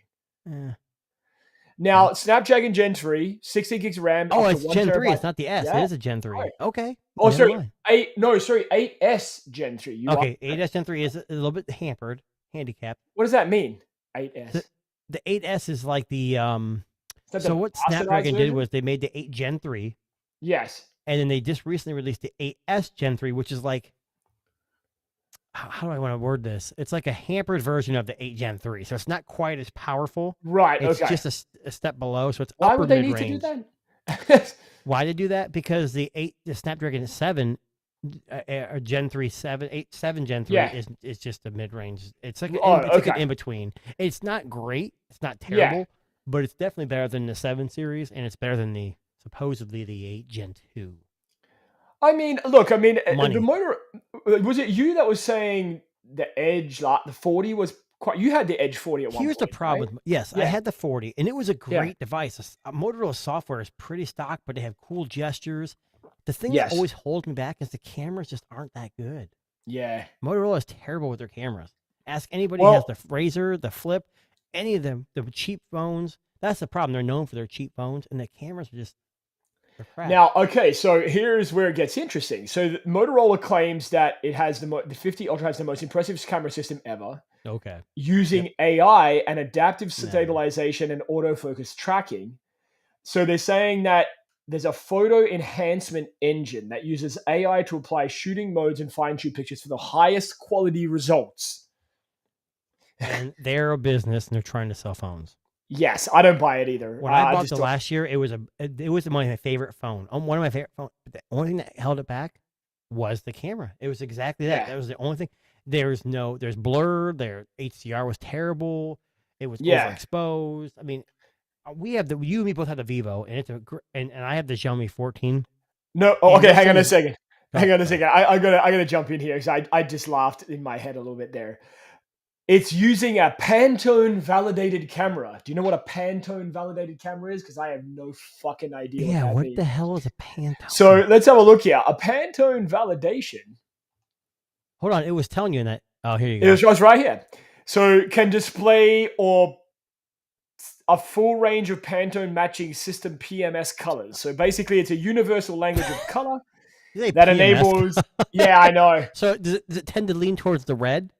Now, Snapdragon Gen 3, 60 gigs RAM. Oh, it's Gen 3. It's not the S. It is a Gen 3. Right. Okay. Oh, sorry. 8S Gen 3. 8S Gen 3 is a little bit handicapped. What does that mean? 8S. The 8S is like the so what Snapdragon did was they made the 8 Gen 3. Yes. And then they just recently released the 8S Gen 3, which is like, how do I want to word this? It's like a hampered version of the 8 Gen 3. So it's not quite as powerful. Right. It's just a step below. So it's Why upper would they mid-range. need to do that? Why they do that? Because the Snapdragon 7 Gen 3 7 Gen 3 is just a mid-range. It's like like an in-between. It's not great. It's not terrible, but it's definitely better than the 7 series, and it's better than supposedly the 8 Gen 2. I mean, look, the motor, was it you that was saying the Edge, the 40 was quite, you had the Edge 40 at one point. Here's the problem. Right? Yes, I had the 40, and it was a great device. Motorola software is pretty stock, but they have cool gestures. The thing that always holds me back is the cameras just aren't that good. Yeah. Motorola is terrible with their cameras. Ask anybody who has the Razr, the Flip, any of them, the cheap phones. That's the problem. They're known for their cheap phones, and the cameras are just crap. Now, okay, so here's where it gets interesting. So Motorola claims that it has the 50 Ultra has the most impressive camera system ever. Okay. Using AI and adaptive stabilization and autofocus tracking. So they're saying that there's a photo enhancement engine that uses AI to apply shooting modes and fine-tune pictures for the highest quality results. And they're a business, and they're trying to sell phones. Yes, I don't buy it either. When I bought last year, it was my favorite phone. One of my favorite phones. But the only thing that held it back was the camera. It was exactly that. That was the only thing. There's blur. Their HDR was terrible. It was overexposed. I mean, you and me both have the Vivo, and and I have the Xiaomi 14. No, okay. Hang on a second. I gotta jump in here because I just laughed in my head a little bit there. It's using a Pantone validated camera. Do you know what a Pantone validated camera is? Because I have no fucking idea. Yeah, what the hell is a Pantone? So let's have a look here. A Pantone validation. Hold on, it was telling you that. Oh, here you go. It was right here. So can display or a full range of Pantone matching system PMS colors. So basically, it's a universal language of color that enables. Yeah, I know. So does it tend to lean towards the red?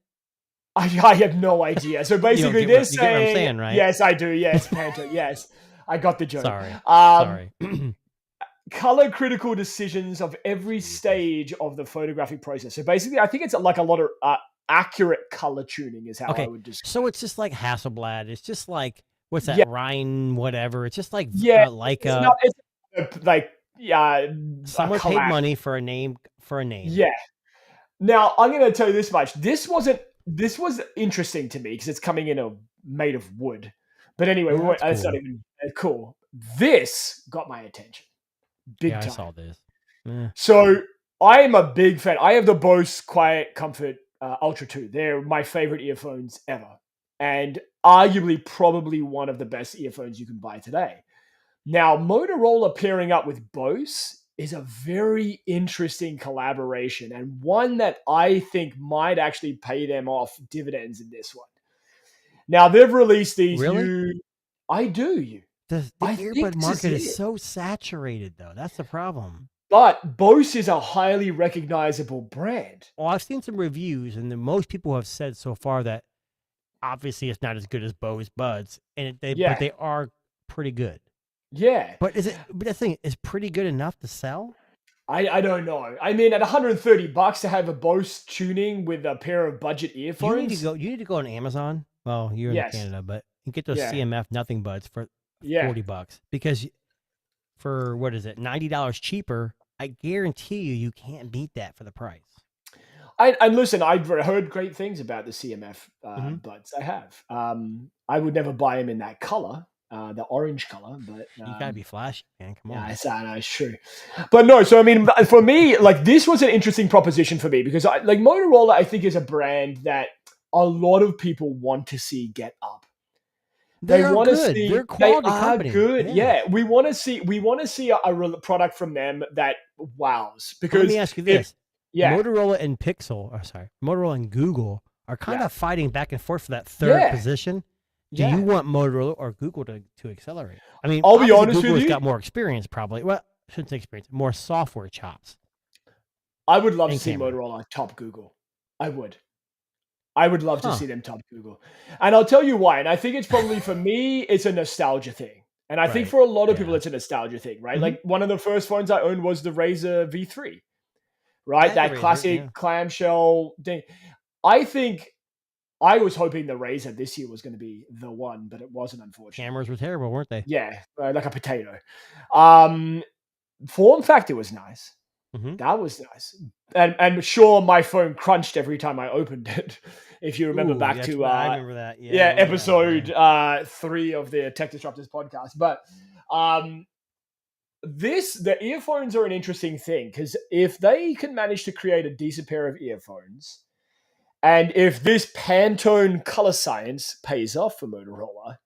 I have no idea. So basically, they're saying, you get what I'm saying, right? Yes, I do. Yes, Pantone. Yes, I got the joke. Sorry. Color critical decisions of every stage of the photographic process. So basically, I think it's like a lot of accurate color tuning is how I would describe. So it's just like Hasselblad. It's just like what's that? Rhine, whatever. It's just like Leica. Someone paid money for a name. Yeah. Now I'm going to tell you this much. This was interesting to me because it's coming in made of wood. But anyway, it's not even cool. This got my attention. Big time. I saw this. So I am a big fan. I have the Bose Quiet Comfort Ultra 2. They're my favorite earphones ever. And arguably probably one of the best earphones you can buy today. Now, Motorola pairing up with Bose is a very interesting collaboration and one that I think might actually pay them off dividends in this one. Now, they've released these new... I do. The earbud market is so saturated, though. That's the problem. But Bose is a highly recognizable brand. Well, I've seen some reviews, and most people have said so far that obviously it's not as good as Bose Buds, but they are pretty good. Yeah. But the thing is pretty good enough to sell? I don't know. I mean, at $130 to have a Bose tuning with a pair of budget earphones. You need to go on Amazon. Well, you're in Canada, but you get those CMF Nothing Buds for $40 because for what is it, $90 cheaper? I guarantee you can't beat that for the price. And listen, I've heard great things about the CMF buds. I have. I would never buy them in that color, the orange color, but you gotta be flashy, man. Come on. Yeah, I know, it's true. But no, so I mean, for me, like this was an interesting proposition for me because Motorola, I think, is a brand that a lot of people want to see get up. They want to see they're quality company. Good. Yeah. We want to see a product from them that wows. Because let me ask you this. Motorola and Motorola and Google are kind of fighting back and forth for that third position. Do you want Motorola or Google to accelerate? I mean, I'll be honest Google's with you. Got more experience probably. Well, I shouldn't say experience, more software chops. I would love to see Motorola top Google. I would love to see them top Google. And I'll tell you why. And I think it's probably, for me, it's a nostalgia thing. And I think for a lot of people, it's a nostalgia thing, right? Mm-hmm. Like one of the first phones I owned was the Razr V3, right? That classic clamshell thing. I think I was hoping the Razr this year was going to be the one, but it wasn't, unfortunately. Cameras were terrible, weren't they? Yeah, like a potato. Form factor was nice. Mm-hmm. That was nice. And sure, my phone crunched every time I opened it. If you remember back to I remember that. Episode 3 of the Tech Disruptors podcast. But the earphones are an interesting thing because if they can manage to create a decent pair of earphones, and if this Pantone color science pays off for Motorola,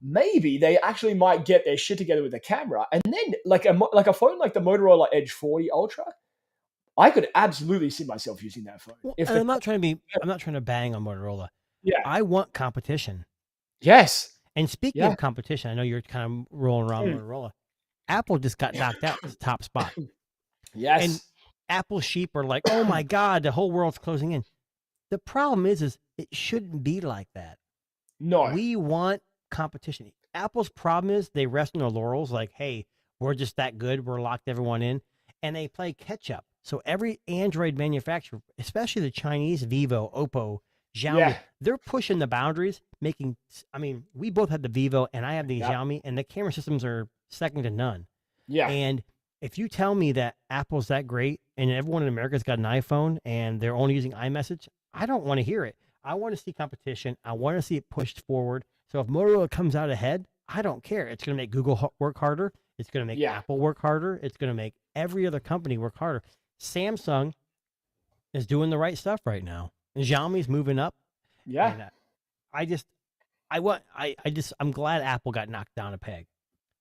maybe they actually might get their shit together with the camera, and then like a phone like the Motorola Edge 40 Ultra, I could absolutely see myself using that phone. Well, If and the, I'm not trying to bang on Motorola. yeah, I want competition. yes, And speaking yeah, of competition, I know you're kind of rolling around Motorola. Apple just got knocked out as the top spot. yes, And Apple sheep are like, oh my God, the whole world's closing in. The problem is it shouldn't be like that. no, We want competition. Apple's problem is they rest on their laurels, like, hey, we're just that good. We're locked everyone in. And they play catch up. So every Android manufacturer, especially the Chinese, Vivo, Oppo, Xiaomi, yeah, they're pushing the boundaries, we both had the Vivo and I have the yep, Xiaomi, and the camera systems are second to none. yeah, And if you tell me that Apple's that great and everyone in America's got an iPhone and they're only using iMessage, I don't want to hear it. I want to see competition. I want to see it pushed forward. So if Motorola comes out ahead, I don't care. It's going to make Google work harder. It's going to make yeah, Apple work harder. It's going to make every other company work harder. Samsung is doing the right stuff right now. And Xiaomi's moving up. yeah. And I'm glad Apple got knocked down a peg.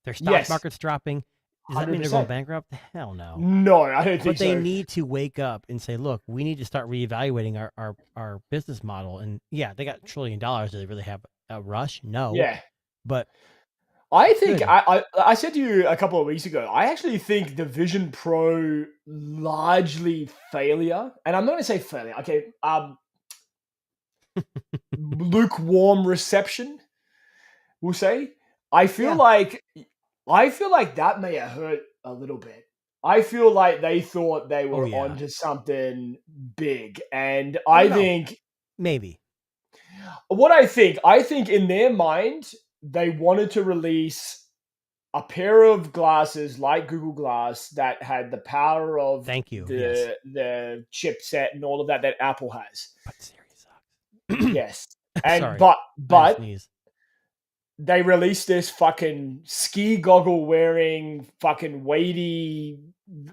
Their stock Yes, market's dropping. Does that mean they're going 100%. bankrupt? Hell no. No, I don't think But they so. need to wake up and say, look, we need to start reevaluating our business model. And yeah, they got $1 trillion. Do they really have a rush? No. Yeah. But I think good. I said to you a couple of weeks ago, I actually think the Vision Pro largely failure, and I'm not going to say failure. Okay, lukewarm reception. We'll say. I feel Yeah. like that may have hurt a little bit. I feel like they thought they Oh, were yeah. onto something big, and I I don't know. think Maybe. I think in their mind they wanted to release a pair of glasses like Google Glass that had the power of Thank you. Yes. the chipset and all of that Apple has. But Siri sucks. Yes. And Sorry. I but sneeze. they released this fucking ski goggle wearing fucking weighty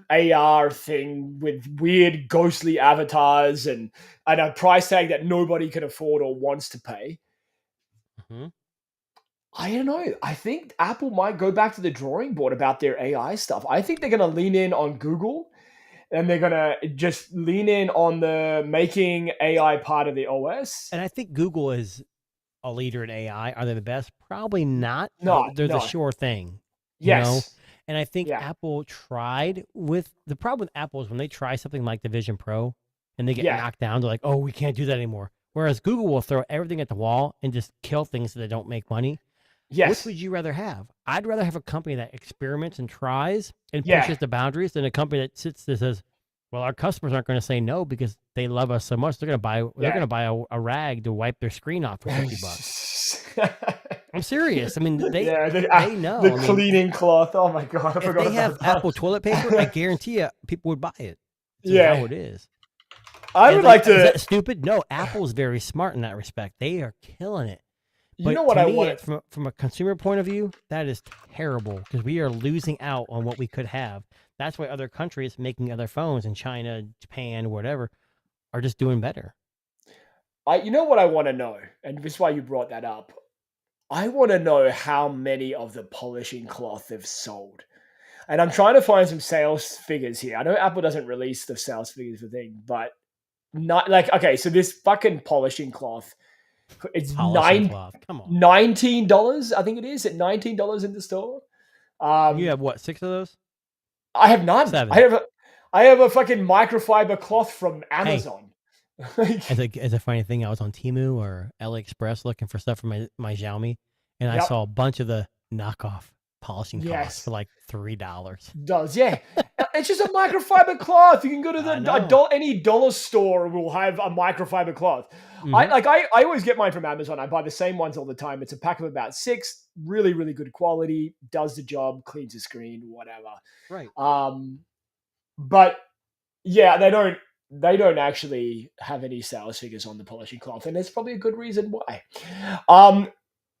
AR thing with weird ghostly avatars and a price tag that nobody can afford or wants to pay. Mm-hmm. I don't know. I think Apple might go back to the drawing board about their AI stuff. I think they're going to lean in on Google and they're going to just lean in on the making AI part of the OS. And I think Google is a leader in AI. Are they the best? Probably not. No, They're no. the sure thing. You know? Yes. And I think Yeah. Apple tried with the problem with Apple is when they try something like the Vision Pro and they get Yeah. knocked down, they're like, oh, we can't do that anymore. Whereas Google will throw everything at the wall and just kill things that don't make money. Which Yes. would you rather have? I'd rather have a company that experiments and tries and Yeah. pushes the boundaries than a company that sits there and says, well, our customers aren't going to say no because they love us so much. They're going to buy a rag to wipe their screen off for $50. I'm serious. I mean, they know. The cleaning cloth. Oh my God. I If forgot they have about that. Apple toilet paper, I guarantee you people would buy it. That's Yeah. how it is. I And would like, like to. is that stupid? No, Apple's very smart in that respect. They are killing it. You But know what to I me, want? from a consumer point of view, that is terrible because we are losing out on what we could have. That's why other countries making other phones in China, Japan, whatever, are just doing better. You know what I want to know, and this is why you brought that up. I want to know how many of the polishing cloth they've sold. And I'm trying to find some sales figures here. I know Apple doesn't release the sales figures for thing, but not like okay. So this fucking polishing cloth, it's Polishing cloth. Come on. $19. I think it is at $19 in the store. You have what, 6 of those? I have none. 7. I have a fucking microfiber cloth from Amazon. As a funny thing, I was on Temu or AliExpress looking for stuff for my Xiaomi, and I Yep. saw a bunch of the knockoff polishing cloths Yes. for like $3. Does yeah. It's just a microfiber cloth. You can go to I know. any dollar store will have a microfiber cloth. Mhm. I always get mine from Amazon. I buy the same ones all the time. It's a pack of about 6, really, really good quality, does the job, cleans the screen, whatever. Right. But yeah, they don't actually have any sales figures on the polishing cloth, and there's probably a good reason why.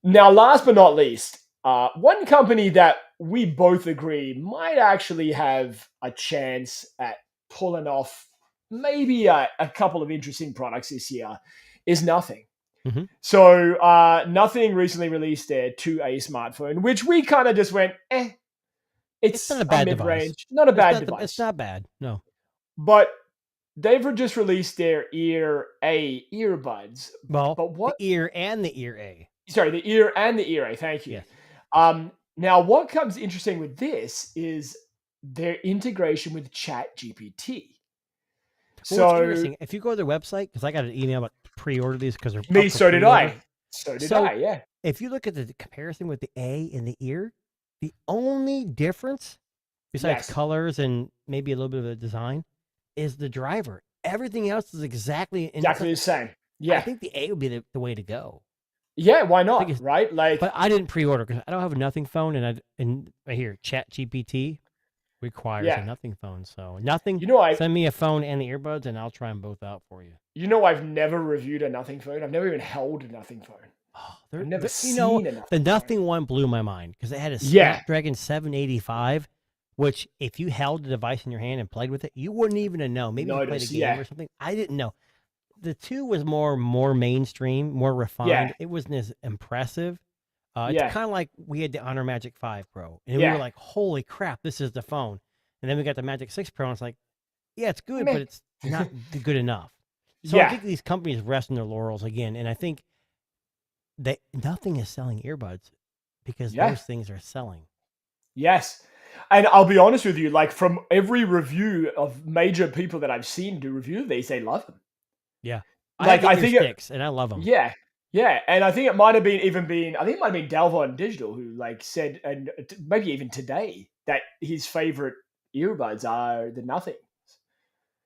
Now, last but not least, one company that we both agree might actually have a chance at pulling off maybe a couple of interesting products this year is Nothing. Mhm. So Nothing recently released their 2A smartphone, which we kind of just went, It's it's not a a bad device. mid-range, not a It's bad not it's device. not bad. No. But they've just released their Ear A earbuds. Well, But the what? ear and the ear A. Sorry, the Ear and the Ear A. Thank you. Yes. Now, what comes interesting with this is their integration with Chat GPT. Well, what's So interesting, if you go to their website, because I got an email about pre-order these because they're me, up for so did pre-order. I. So did So I. Yeah. if you look at the comparison with the A and the ear, the only difference, besides Yes. colors and maybe a little bit of a design, is the driver. Everything else is exactly Exactly the same. I Yeah. think the A would be the way to go. Yeah. Why think not? it's- Right? Like, But I didn't pre-order because I don't have a Nothing phone, and right here, Chat GPT requires a yeah. Nothing phone. So Nothing, You know, send me a phone and the earbuds, and I'll try them both out for you. I've never reviewed a Nothing phone. I've never even held a Nothing phone. Oh, I've never you seen know, a Nothing the phone. Nothing one blew my mind because it had a Yeah. Snapdragon 785, which if you held the device in your hand and played with it, you wouldn't even have known. Maybe you played a Notice, game yeah. or something. I didn't know. The 2 was more mainstream, more refined. Yeah. It wasn't as impressive. Yeah. It's kind of like we had the Honor Magic 5 Pro, and we Yeah. were like, "Holy crap, this is the phone!" And then we got the Magic 6 Pro, and it's like, "Yeah, it's good, Meh. but it's not good enough." So I Yeah. think these companies rest on their laurels again, and I think Nothing is selling earbuds because Yeah. those things are selling. Yes. And I'll be honest with you, like from every review of major people that I've seen do review these, they love them. Yeah, Like, I I have the think ear it- sticks, and I love them. Yeah. Yeah. And I think it might have been I think it might have been Dalvon Digital who like said, and maybe even today, that his favorite earbuds are the Nothing.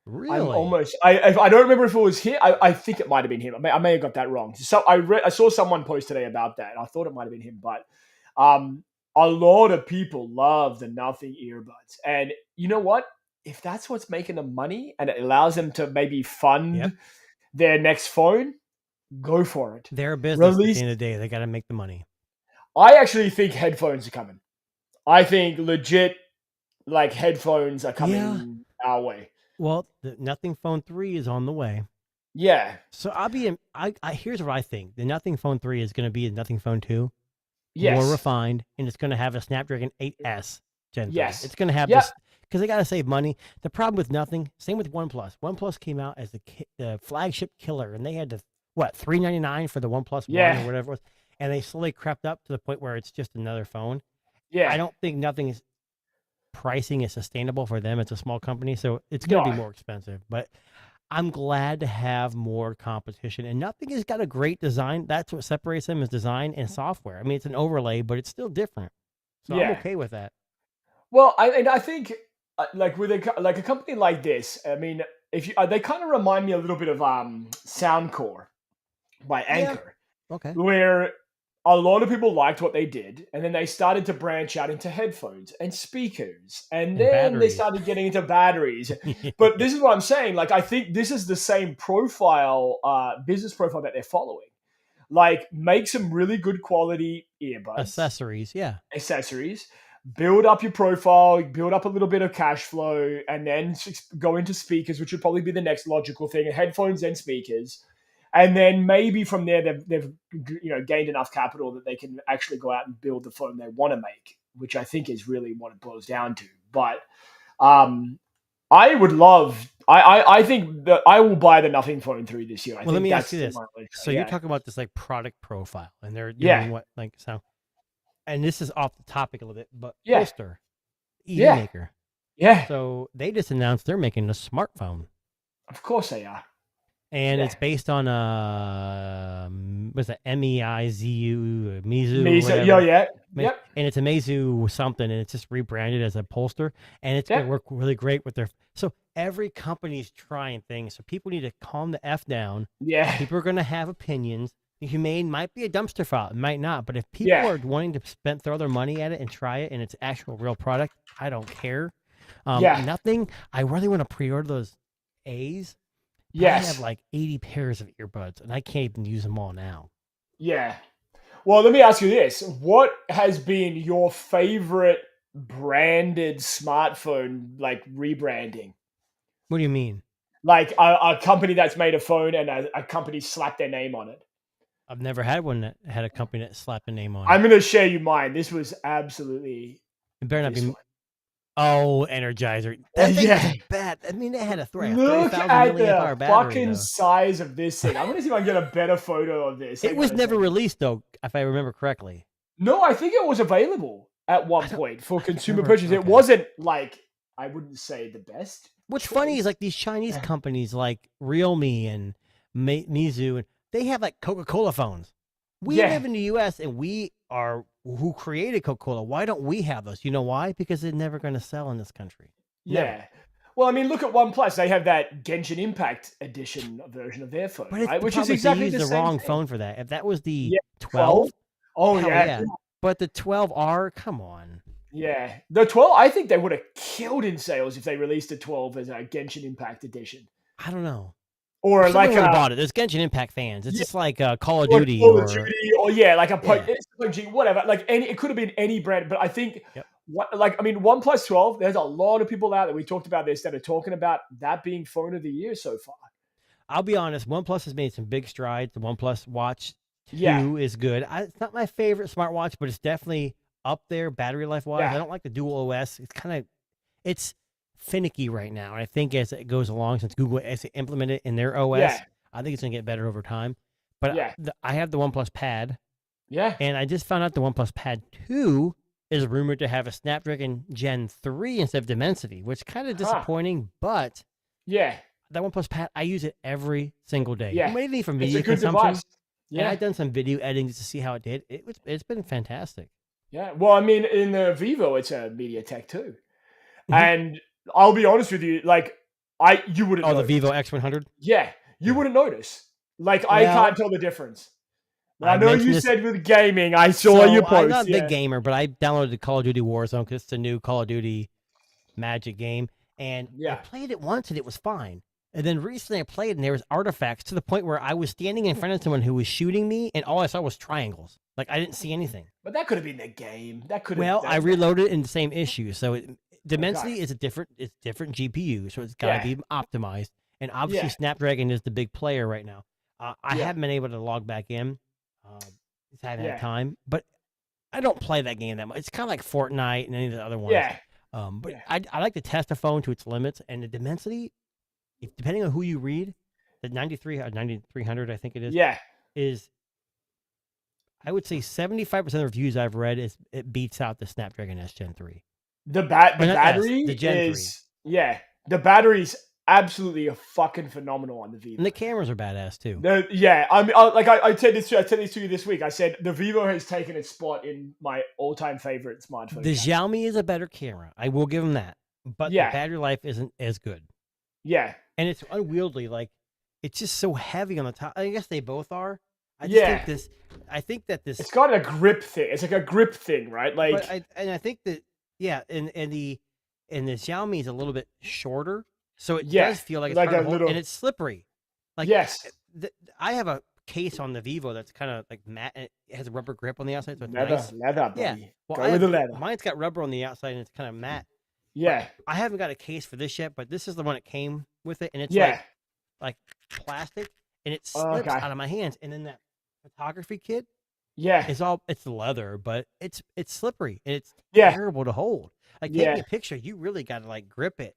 Really? I'm almost. I don't remember if it was him. I think it might have been him. I may have got that wrong. So I saw someone post today about that. And I thought it might have been him, but a lot of people love the Nothing earbuds. And you know what? If that's what's making them money and it allows them to maybe fund Yep. their next phone, go for it. They're a business at Release. the end of the day. They got to make the money. I actually think headphones are coming. I think legit, like headphones are coming our way. Well, the Nothing Phone 3 is on the way. Yeah. So here's what I think. The Nothing Phone 3 is going to be a Nothing Phone 2, Yes. more refined, and it's going to have a Snapdragon 8S Gen 3. Yes. It's going to have Yep. this because they got to save money. The problem with Nothing, same with OnePlus. OnePlus came out as the flagship killer, and they had to $399 for the OnePlus Yeah. One or whatever it was, and they slowly crept up to the point where it's just another phone. Yeah. I don't think Nothing's pricing is sustainable for them. It's a small company, so it's going to be No. more expensive. But I'm glad to have more competition. And Nothing has got a great design. That's what separates them is design and software. I mean, it's an overlay, but it's still different. So I'm Yeah. okay with that. Well, I think like with a company like this, I mean, if you, they kind of remind me a little bit of Soundcore by Anchor, Okay. where a lot of people liked what they did, and then they started to branch out into headphones and speakers, and then they batteries. started getting into batteries. But this is what I'm saying. Like, I think this is the same profile, business profile that they're following. Like, make some really good quality earbuds, accessories, build up your profile, build up a little bit of cash flow, and then go into speakers, which would probably be the next logical thing, headphones and speakers. And then maybe from there, they've gained enough capital that they can actually go out and build the phone they want to make, which I think is really what it boils down to. But I would love. I think that I will buy the Nothing Phone 3 this year. Let me ask you this. So you're talking about this like product profile, and they're doing what like so. And this is off the topic a little bit, but Holster, EV maker. Yeah. So they just announced they're making a smartphone. Of course they are. And it's based on what's that? Meizu, Yep. And it's a Meizu something, and it's just rebranded as a Polster, and it's going to work really great with their. So every company's trying things, so people need to calm the f down. Yeah. People are going to have opinions. The Humane might be a dumpster file, it might not, but if people are wanting to throw their money at it and try it, and it's actual real product, I don't care. Nothing. I really want to pre-order those A's. Yes. I have like 80 pairs of earbuds, and I can't even use them all now. Yeah. Well, let me ask you this. What has been your favorite branded smartphone, like, rebranding? What do you mean? Like a company that's made a phone and a company slapped their name on it. I've never had one that had a company that slapped a name on it. I'm going to share you mine. This was absolutely. It better not this be. one. Oh, Energizer. That thing Yeah. was bad. I mean, it had a Look 30,000 at milliamp hour the battery. fucking Though. size of this thing. I'm going to see if I can get a better photo of this. It was never released, though, if I remember correctly. No, I think it was available at one point for consumer remember. purchase. It Okay. wasn't like, I wouldn't say the best. What's choice. funny is like these Chinese companies like Realme and Mizu, and they have like Coca-Cola phones. We live in the U.S. and we are who created Coca-Cola. Why don't we have those? You know why? Because they're never going to sell in this country. Yeah. Never. Well, I mean, look at OnePlus. They have that Genshin Impact edition version of their phone, But right? Which is they exactly used the the same wrong thing. phone for that. If that was the Yeah, 12, oh hell yeah. But the 12R, come on. Yeah, the 12. I think they would have killed in sales if they released a 12 as a Genshin Impact edition, I don't know. or Someone like would have a bought it. There's Genshin Impact fans. It's just like Call of or Duty Call of or Duty, or like a Yeah. PUBG, whatever. Like it could have been any brand, but I think Yep. OnePlus 12. There's a lot of people out there. We talked about this that are talking about that being phone of the year so far. I'll be honest, OnePlus has made some big strides. The OnePlus Watch 2 Yeah. is good. It's not my favorite smartwatch, but it's definitely up there battery life wise. Yeah. I don't like the dual OS. It's finicky right now. And I think as it goes along, since Google has implemented it in their OS, Yeah. I think it's going to get better over time. But Yeah. I have the OnePlus Pad, Yeah. and I just found out the OnePlus Pad 2 is rumored to have a Snapdragon Gen 3 instead of Dimensity, which is kind of disappointing, but Yeah. that OnePlus Pad, I use it every single day. Yeah. Mainly for It's media a good consumption. device. And Yeah. I've done some video editing just to see how it did. It's been fantastic. Yeah. Well, I mean, in the Vivo, it's a MediaTek too. Mhm. And I'll be honest with you, like you wouldn't. Oh, the notice. Vivo X100. Yeah, you Yeah. wouldn't notice. Like I Well, can't tell the difference. I I know mentioned you this- said with gaming, I saw your post. I'm not a yeah. big gamer, but I downloaded the Call of Duty Warzone because it's a new Call of Duty Magic game, and I Yeah. played it once and it was fine. And then recently I played and there was artifacts to the point where I was standing in front of someone who was shooting me, and all I saw was triangles. Like I didn't see anything. But that could have been the game. That could have. Well, I reloaded in the same issue, so Dimensity Okay. is it's different GPU, so it's got to Yeah. be optimized. And obviously, Yeah. Snapdragon is the big player right now. I Yeah. haven't been able to log back in. Just haven't Yeah. had time, but I don't play that game that much. It's kind of like Fortnite and any of the other ones. Yeah. But Yeah. I like to test a phone to its limits, and the Dimensity, depending on who you read, the 9300, I think it is. Yeah. Is I would say 75% of the reviews I've read is it beats out the Snapdragon S Gen 3. The Or not S, battery the Gen is the battery's absolutely a fucking phenomenal on the Vivo. And the cameras are badass too. I mean, I said this to you this week. I said the Vivo has taken its spot in my all-time favorite smartphone. The category. Xiaomi is a better camera. I will give them that. But Yeah. the battery life isn't as good. Yeah. And it's unwieldy. Like, it's just so heavy on the top. I guess they both are. I think that this. It's got a grip thing. It's like a grip thing, right? Like, But I think that, yeah, and the Xiaomi is a little bit shorter. So it Yeah, does feel like it's like hard to a hold, little- and it's slippery. Like, yes, I have a case on the Vivo that's kind of like matte, and it has a rubber grip on the outside, so it's leather, nice. leather, buddy. Yeah. Well, Go I with have, the leather. mine's got rubber on the outside, and it's kind of matte. Yeah, I haven't got a case for this yet, but this is the one that came with it, and it's yeah, like plastic, and it Oh, slips okay. out of my hands. And then that photography kit yeah, it's leather, but it's slippery and it's yeah, terrible to hold. Like Yeah. taking a picture, you really got to like grip it.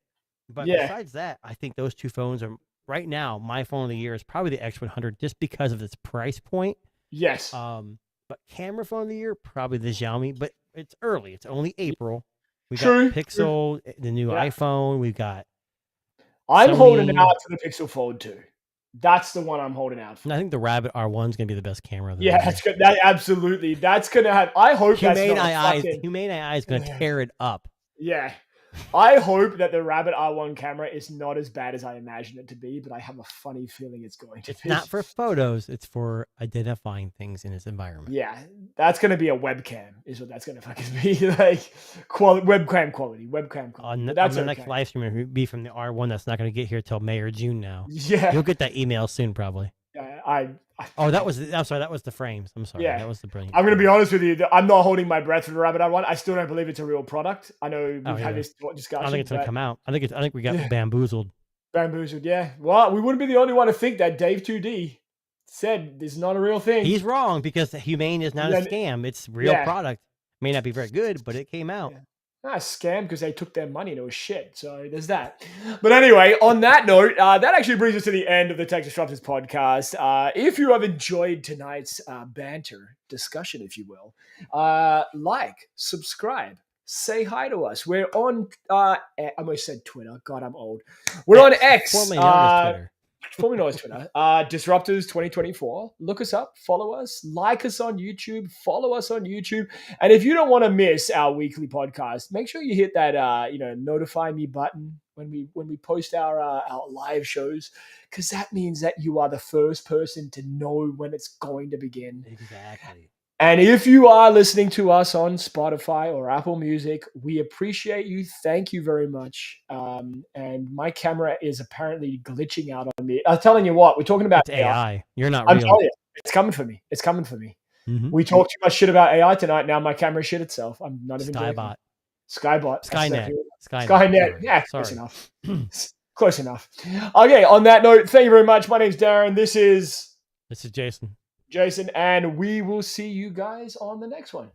But Yeah. besides that, I think those two phones are right now. My phone of the year is probably the X100, just because of its price point. yes. But camera phone of the year, probably the Xiaomi. But it's early; it's only April. We got True, Pixel, the new Yeah. iPhone. We've got. I'm holding Sony- out for the Pixel Fold 2. That's the one I'm holding out for. And I think the Rabbit R1 is going to be the best camera. Of the Yeah, year. that's good. That absolutely. That's gonna have. I hope Humane that's not AI, fucking, Humane AI is going to tear it up. Yeah. I hope that the Rabbit R1 camera is not as bad as I imagine it to be, but I have a funny feeling it's going to It's be. not for photos; it's for identifying things in its environment. Yeah, that's going to be a webcam, is what that's going to fucking be. Like, webcam quality. On But that's the okay. next live stream, it'll be from the R1 that's not going to get here till May or June now. Yeah. You'll get that email soon, probably. Oh, I'm sorry, that was the frames. I'm sorry, Yeah. that was the brilliant. I'm going to be honest with you. I'm not holding my breath for the Rabbit R1. I still don't believe it's a real product. I know we've Oh, yeah. had this discussion. I don't think it's going to but come out. I think we got Yeah. bamboozled. Bamboozled, yeah. Well, we wouldn't be the only one to think that. Dave 2D Said this is not a real thing. He's wrong because the Humane is not a scam. It's real product. May not be very good, but it came out. A scam because they took their money and it was shit. So there's that. But anyway, on that note, that actually brings us to the end of the Tech Disruptors podcast. If you have enjoyed tonight's banter discussion, if you will, like, subscribe, say hi to us. We're on, I almost said Twitter. God, I'm old. We're on X. Formerly known as Twitter. Formerly known as Twitter. Disruptors 2024. Look us up, follow us, like us on YouTube, follow us on YouTube. And if you don't want to miss our weekly podcast, make sure you hit that notify me button when we post our live shows, because that means that you are the first person to know when it's going to begin. Exactly. And if you are listening to us on Spotify or Apple Music, we appreciate you. Thank you very much. And my camera is apparently glitching out on me. I'm telling you what, we're talking about AI. You're not I'm real. telling you, it's coming for me. It's coming for me. Mm-hmm. We talked too much shit about AI tonight. Now my camera shit itself. I'm not even joking. Skybot. Skynet. Skynet. Yeah, sorry. Close enough. Close enough. Okay, on that note, thank you very much. My name's Darren. This is Jason. And we will see you guys on the next one.